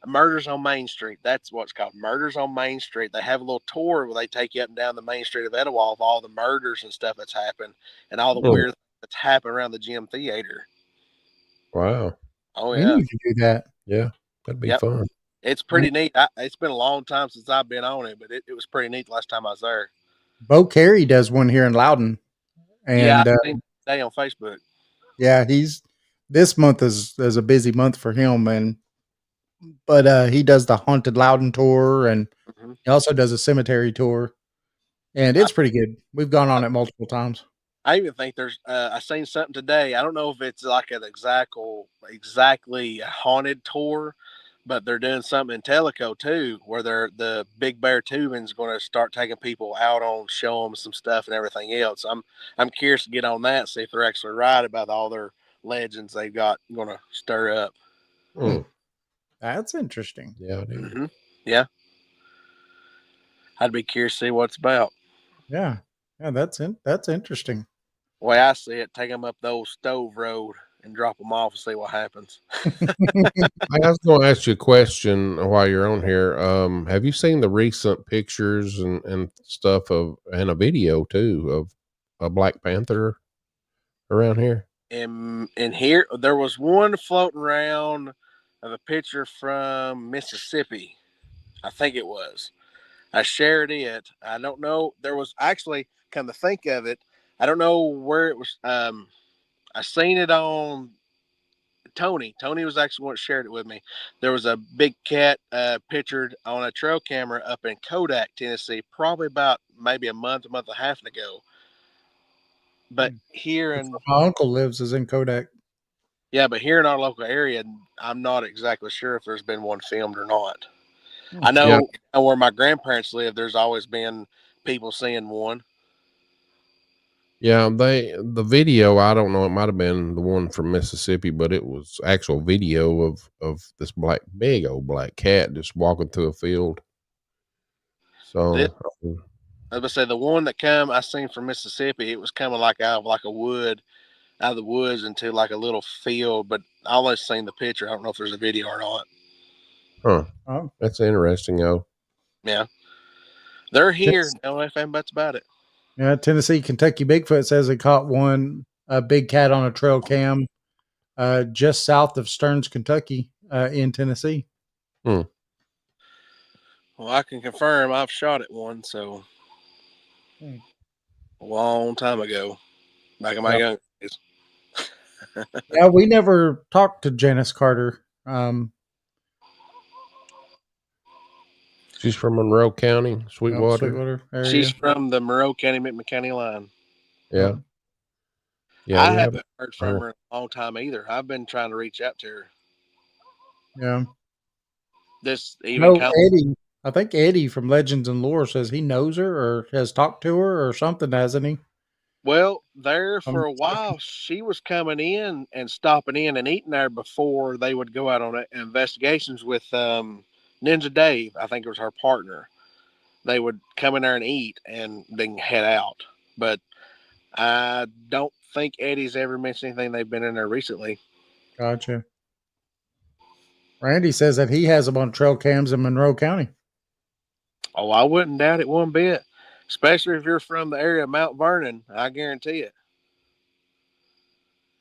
Murders on Main Street. That's what's called, Murders on Main Street. They have a little tour where they take you up and down the main street of Etowah of all the murders and stuff that's happened and all the weird things that's happened around the gym theater. Wow. Oh We yeah. need to do that. Yeah, that'd be fun. It's pretty neat. It's been a long time since I've been on it, but it was pretty neat the last time I was there. Bo Carey does one here in Loudon, and I've seen today on Facebook. Yeah, this month is a busy month for him, but he does the Haunted Loudon tour, and he also does a cemetery tour. and it's pretty good. We've gone on it multiple times. I even think there's I seen something today. I don't know if it's like an exactly haunted tour, but they're doing something in Tellico too, where the Big Bear Tubing's going to start taking people out on, show them some stuff and everything else. I'm curious to get on that, see if they're actually right about all their legends they've got going to stir up. That's interesting. Yeah, dude. Mm-hmm. Yeah, I'd be curious to see what it's about. Yeah, that's interesting. The way I see it, take them up the old Stove Road and drop them off and see what happens. I was going to ask you a question while you're on here. Have you seen the recent pictures and stuff of, and a video too, of a Black Panther around here? In here, there was one floating around of a picture from Mississippi. I think it was. I shared it. I don't know. There was actually, come to think of it, I don't know where it was. I seen it on Tony. Tony was actually one that shared it with me. There was a big cat pictured on a trail camera up in Kodak, Tennessee, probably about maybe a month and a half ago. But here in my uncle lives is in Kodak. Yeah, but here in our local area, I'm not exactly sure if there's been one filmed or not. I know where my grandparents live, there's always been people seeing one. Yeah, the video, I don't know, it might have been the one from Mississippi, but it was actual video of this big old black cat just walking through a field. So I was gonna say the one that I seen from Mississippi, it was coming like out of like a wood, out of the woods into like a little field, but I only seen the picture. I don't know if there's a video or not. Oh, that's interesting, though. Yeah. They're here. No ifs and buts about it. Yeah, Tennessee, Kentucky Bigfoot says they caught a big cat on a trail cam just south of Stearns, Kentucky, in Tennessee. Well, I can confirm I've shot at one, so a long time ago, back in my young days. Yeah, we never talked to Janice Carter. She's from Monroe County, Sweetwater. area. She's from the Monroe County, McMcKinney line. Yeah. Yeah, I haven't heard from her in a long time either. I've been trying to reach out to her. Yeah. Eddie. I think Eddie from Legends and Lore says he knows her or has talked to her or something, hasn't he? Well, there for a while, she was coming in and stopping in and eating there before they would go out on investigations with Ninja Dave. I think it was her partner. They would come in there and eat and then head out. But I don't think Eddie's ever mentioned anything they've been in there recently. Gotcha. Randy says that he has them on trail cams in Monroe County. Oh, I wouldn't doubt it one bit. Especially if you're from the area of Mount Vernon, I guarantee it.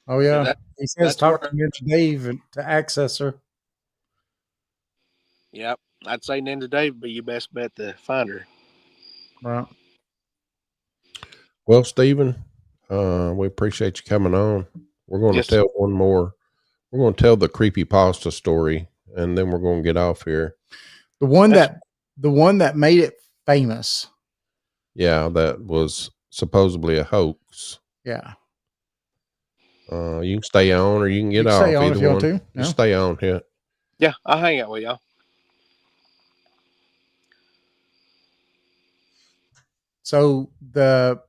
Oh yeah, he says talk to Ninja Dave to access her. Yep, I'd say Ninja Dave would be your best bet to find her. Right. Well, Stephen, we appreciate you coming on. We're going to tell one more. We're going to tell the creepypasta story, and then we're going to get off here. The one that made it famous. Yeah, that was supposedly a hoax. Yeah. You can stay on or you can get off. Stay on if you want to. Just stay on here. Yeah, I'll hang out with y'all. So the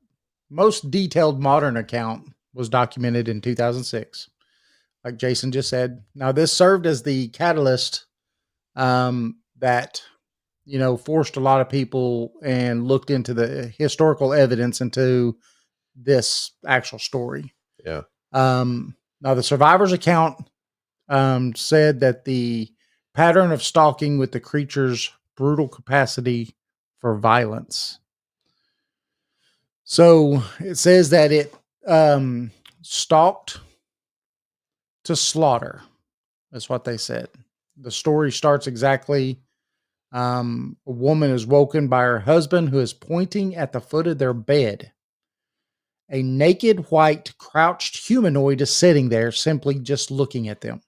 most detailed modern account was documented in 2006. Like Jason just said. Now this served as the catalyst that forced a lot of people and looked into the historical evidence into this actual story. Yeah. Now the survivor's account said that the pattern of stalking with the creature's brutal capacity for violence. So it says that it stalked to slaughter. That's what they said. The story starts exactly. A woman is woken by her husband who is pointing at the foot of their bed. A naked, white, crouched humanoid is sitting there, simply just looking at them.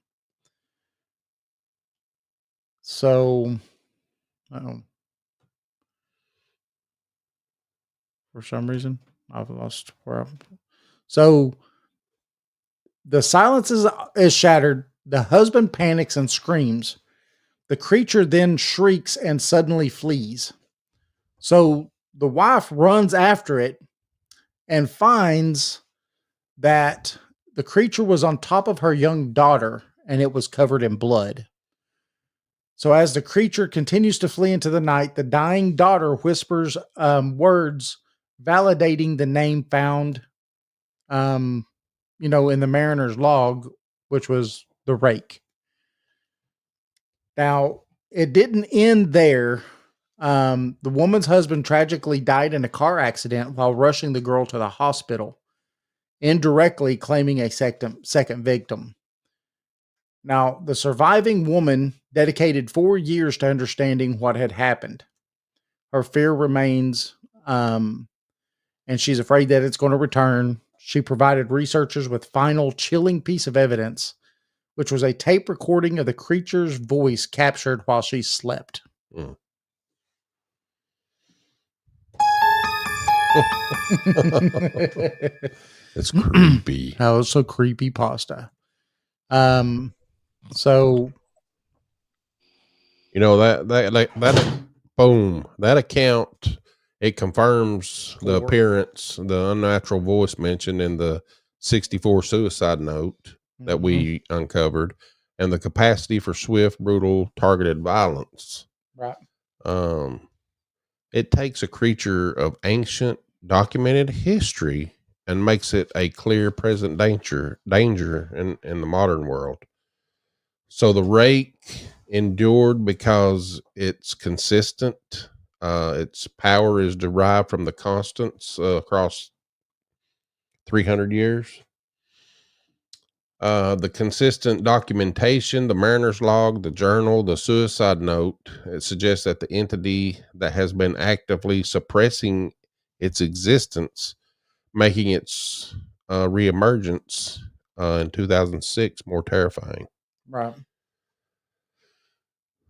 So, for some reason. I've lost where I'm. So the silence is shattered. The husband panics and screams. The creature then shrieks and suddenly flees. So the wife runs after it and finds that the creature was on top of her young daughter and it was covered in blood. So as the creature continues to flee into the night, the dying daughter whispers words validating the name found, in the mariner's log, which was the Rake. Now, it didn't end there. The woman's husband tragically died in a car accident while rushing the girl to the hospital, indirectly claiming a second victim. Now, the surviving woman dedicated 4 years to understanding what had happened. Her fear remains, and she's afraid that it's going to return. She provided researchers with final chilling piece of evidence, which was a tape recording of the creature's voice captured while she slept. Mm. It's creepy. That was so creepy pasta. So that boom, that account, it confirms the appearance, the unnatural voice mentioned in the 64 suicide note that we uncovered, and the capacity for swift, brutal, targeted violence. Right. It takes a creature of ancient documented history and makes it a clear present danger in the modern world. So the Rake endured because it's consistent. Its power is derived from the constants across 300 years. The consistent documentation, the mariner's log, the journal, the suicide note, it suggests that the entity that has been actively suppressing its existence, making its reemergence in 2006 more terrifying. Right.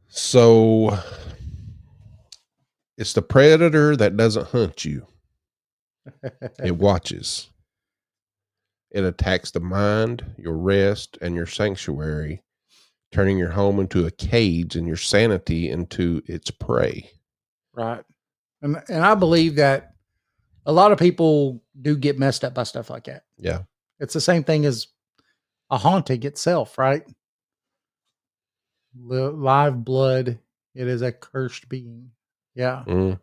So it's the predator that doesn't hunt you. It watches. It attacks the mind, your rest, and your sanctuary, turning your home into a cage and your sanity into its prey. Right. And I believe that a lot of people do get messed up by stuff like that. Yeah. It's the same thing as a haunting itself, right? Live blood. It is a cursed being. Yeah. Mm.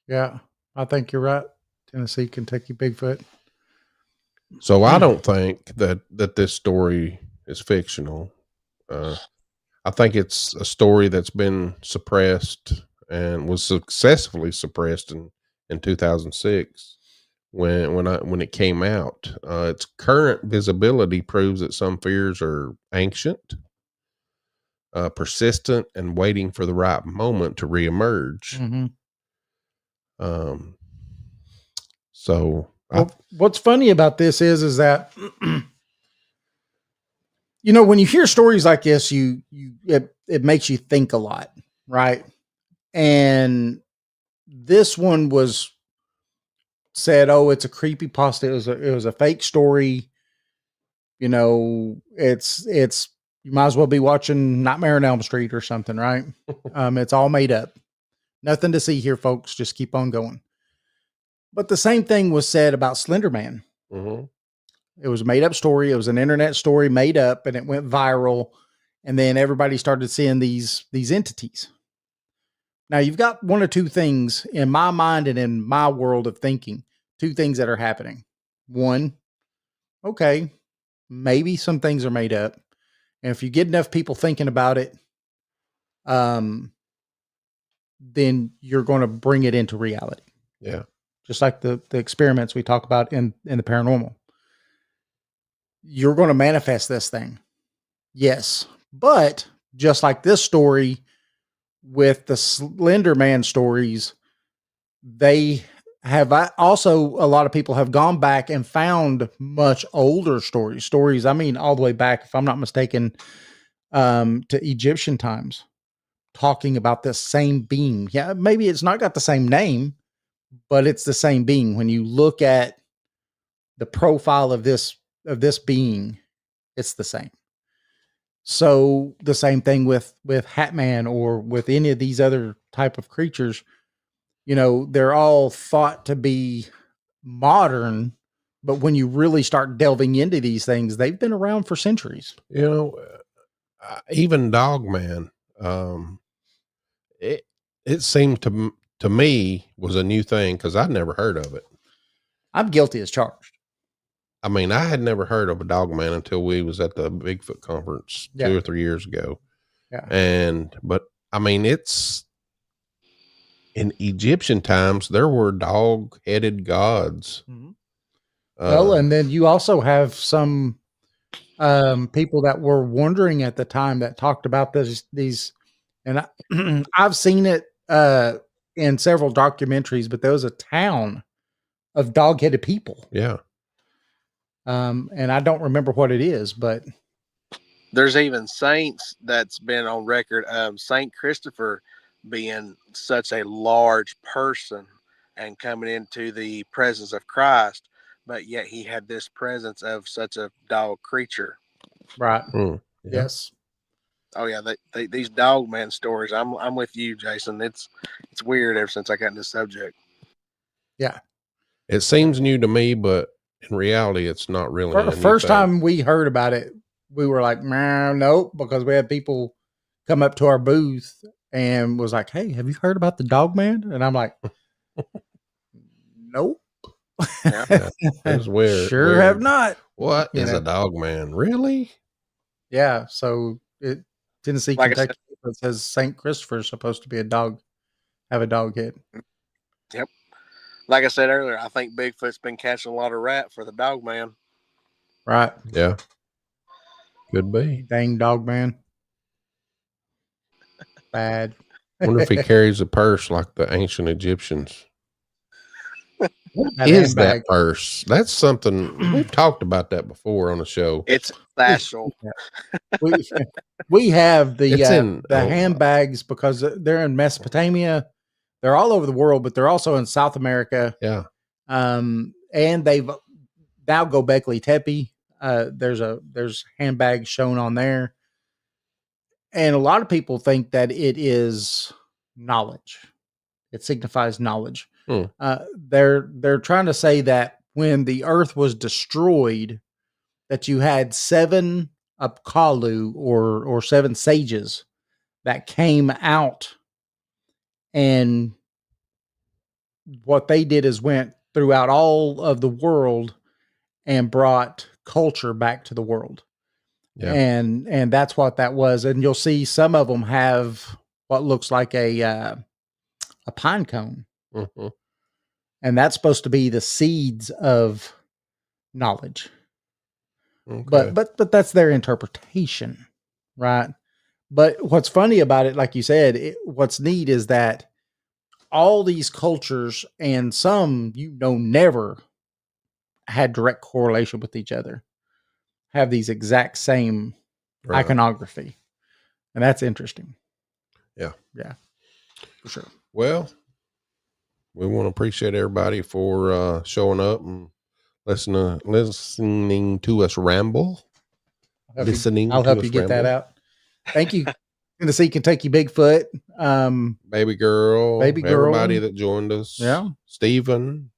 Yeah. I think you're right. Tennessee, Kentucky, Bigfoot. So I don't think that this story is fictional. I think it's a story that's been suppressed and was successfully suppressed in 2006 when it came out. Its current visibility proves that some fears are ancient, persistent, and waiting for the right moment to reemerge. Mm-hmm. So what's funny about this is that when you hear stories like this, it makes you think a lot, right? And this one was said, "Oh, it's a creepypasta. It was a fake story. It's you might as well be watching Nightmare on Elm Street or something, right? It's all made up. Nothing to see here, folks. Just keep on going." But the same thing was said about Slender Man. mm-hmm. It was a made up story. It was an internet story made up, and it went viral. And then everybody started seeing these entities. Now you've got one or two things in my mind and in my world of thinking, two things that are happening. One, okay, maybe some things are made up. And if you get enough people thinking about it, then you're going to bring it into reality. Yeah. Just like the experiments we talk about in the paranormal. You're going to manifest this thing. Yes. But just like this story with the Slender Man stories, they have also, a lot of people have gone back and found much older stories. I mean, all the way back, if I'm not mistaken, to Egyptian times, talking about this same being. Yeah. Maybe it's not got the same name, but it's the same being. When you look at the profile of this being, it's the same. So the same thing with Hatman or with any of these other type of creatures. They're all thought to be modern, but when you really start delving into these things, they've been around for centuries. Even Dogman, it seemed to me was a new thing because I'd never heard of it. I'm guilty as charged. I mean, I had never heard of a Dogman until we was at the Bigfoot conference 2 or 3 years ago. Yeah. But I mean, it's in Egyptian times, there were dog-headed gods. Mm-hmm. Well, and then you also have some people that were wondering at the time that talked about these, and I've seen it in several documentaries, but there was a town of dog-headed people. Yeah. And I don't remember what it is, but there's even saints that's been on record. Saint Christopher being such a large person and coming into the presence of Christ, but yet he had this presence of such a dog creature. Right. Yeah. Yes. Oh yeah, these dog man stories. I'm with you, Jason. It's weird ever since I got in this subject. Yeah. It seems new to me, but in reality, it's not really. First time we heard about it, we were like, nope, because we had people come up to our booth and was like, hey, have you heard about the dog man? And I'm like, nope. Yeah, that's weird. Sure have not. What is a dog man? Really? Yeah. So Tennessee, like Kentucky, it says St. Christopher is supposed to be have a dog head. Yep. Like I said earlier, I think Bigfoot's been catching a lot of rat for the dog man. Right. Yeah. Could be. Dang dog man. Bad. Wonder if he carries a purse like the ancient Egyptians. What is that purse? That's something we've talked about that before on the show. It's satchel. we have the handbags because they're in Mesopotamia. They're all over the world, but they're also in South America. Yeah. And they've now Gobekli Tepe. There's handbags shown on there. And a lot of people think that it is knowledge. It signifies knowledge. They're trying to say that when the earth was destroyed, that you had 7 Apkallu or 7 sages that came out, and what they did is went throughout all of the world and brought culture back to the world. Yeah. And that's what that was. And you'll see some of them have what looks like a pine cone. Mm-hmm. And that's supposed to be the seeds of knowledge. Okay. But that's their interpretation, right? But what's funny about it, like you said, what's neat is that all these cultures, and some never had direct correlation with each other, have these exact same iconography. And that's interesting. Yeah. Yeah. For sure. Well, we want to appreciate everybody for showing up and listening to us ramble. I'll help you get that out. Thank you. Tennessee, Kentucky Bigfoot. Baby girl. Everybody that joined us. Yeah. Stephen.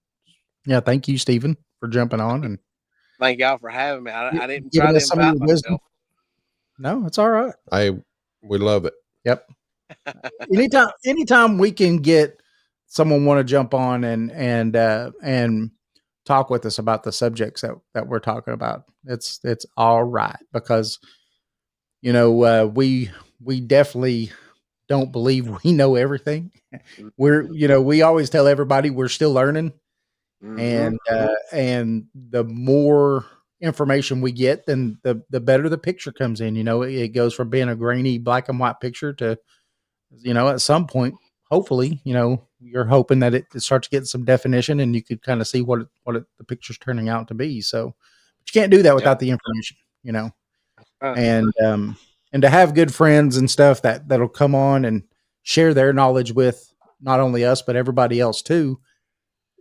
Yeah. Thank you, Stephen, for jumping on. And thank y'all for having me. I didn't try to invite myself. No, it's all right. We love it. Yep. Anytime we can get someone want to jump on and talk with us about the subjects that we're talking about, it's all right, because we definitely don't believe we know everything. We always tell everybody we're still learning. Mm-hmm. And the more information we get, then the better the picture comes in. It goes from being a grainy black and white picture to, at some point, hopefully, you're hoping that it starts getting some definition and you could kind of see what the picture's turning out to be. So, but you can't do that without the information, and to have good friends and stuff that'll come on and share their knowledge with not only us, but everybody else too.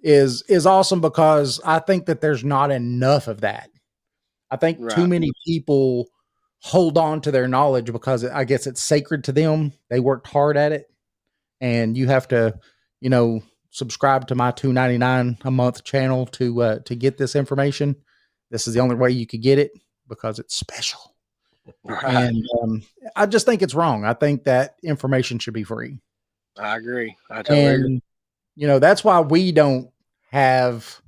is awesome, because I think that there's not enough of that. I think too many people hold on to their knowledge because I guess it's sacred to them. They worked hard at it, and you have to, subscribe to my $2.99 a month channel to get this information. This is the only way you could get it because it's special. Right. And I just think it's wrong. I think that information should be free. I agree. I totally agree. That's why we have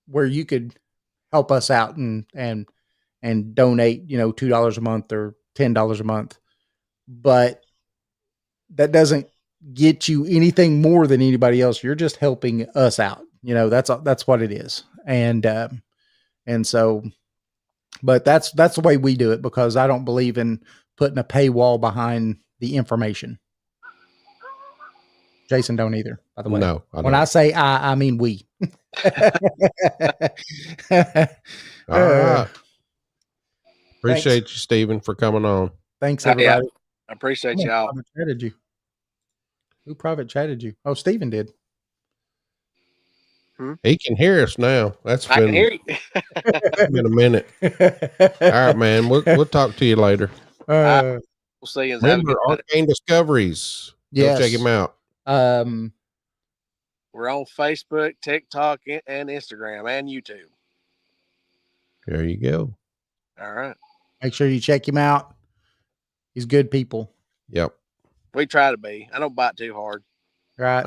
where you could help us out and donate, $2 a month or $10 a month. But that doesn't get you anything more than anybody else. You're just helping us out. That's what it is. And so, but that's the way we do it, because I don't believe in putting a paywall behind the information. Jason don't either, by the way. No. When I say I mean we. All right. Appreciate you, Stephen, for coming on. Thanks, everybody. Yeah, I appreciate y'all. Who private chatted you? Oh, Stephen did. He can hear us now. I can hear you. Been a minute. All right, man. We'll talk to you later. We'll see you. Remember, Arcane Discoveries. Yes. Go check him out. We're on Facebook, TikTok, and Instagram, and YouTube. There you go. All right. Make sure you check him out. He's good people. Yep. We try to be. I don't bite too hard. Right.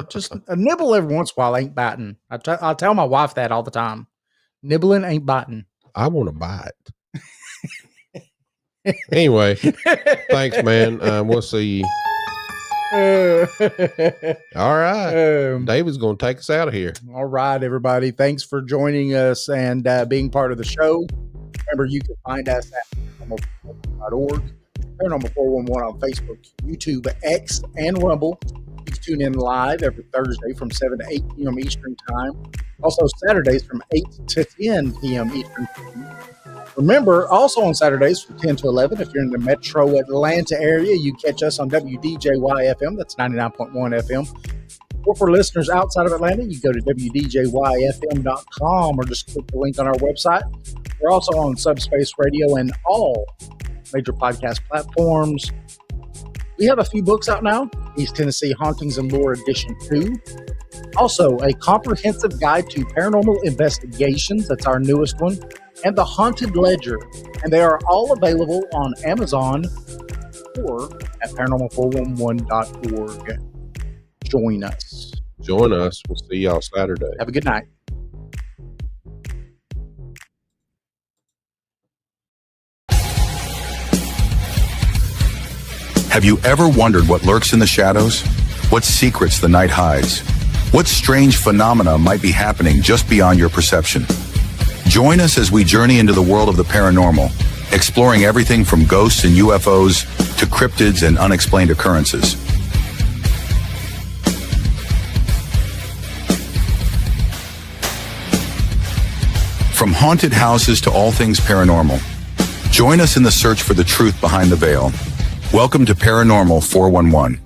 Just a nibble every once in a while ain't biting. I tell my wife that all the time. Nibbling ain't biting. I want to bite. Anyway, thanks, man. We'll see you. All right. David's going to take us out of here. All right, everybody. Thanks for joining us and being part of the show. Remember, you can find us at paranormal.org, Paranormal 411 on Facebook, YouTube, X, and Rumble. You can tune in live every Thursday from 7 to 8 p.m. Eastern Time. Also, Saturdays from 8 to 10 p.m. Eastern Time. Remember, also on Saturdays from 10 to 11, if you're in the metro Atlanta area, you catch us on WDJY-FM. That's 99.1 FM. Or for listeners outside of Atlanta, you go to WDJYFM.com or just click the link on our website. We're also on Subspace Radio and all major podcast platforms. We have a few books out now. East Tennessee Hauntings and Lore Edition 2. Also, a comprehensive guide to paranormal investigations. That's our newest one. And the Haunted Ledger. And they are all available on Amazon or at paranormal411.org. Join us. Join us. We'll see y'all Saturday. Have a good night. Have you ever wondered what lurks in the shadows? What secrets the night hides? What strange phenomena might be happening just beyond your perception? Join us as we journey into the world of the paranormal, exploring everything from ghosts and UFOs to cryptids and unexplained occurrences. From haunted houses to all things paranormal, join us in the search for the truth behind the veil. Welcome to Paranormal 411.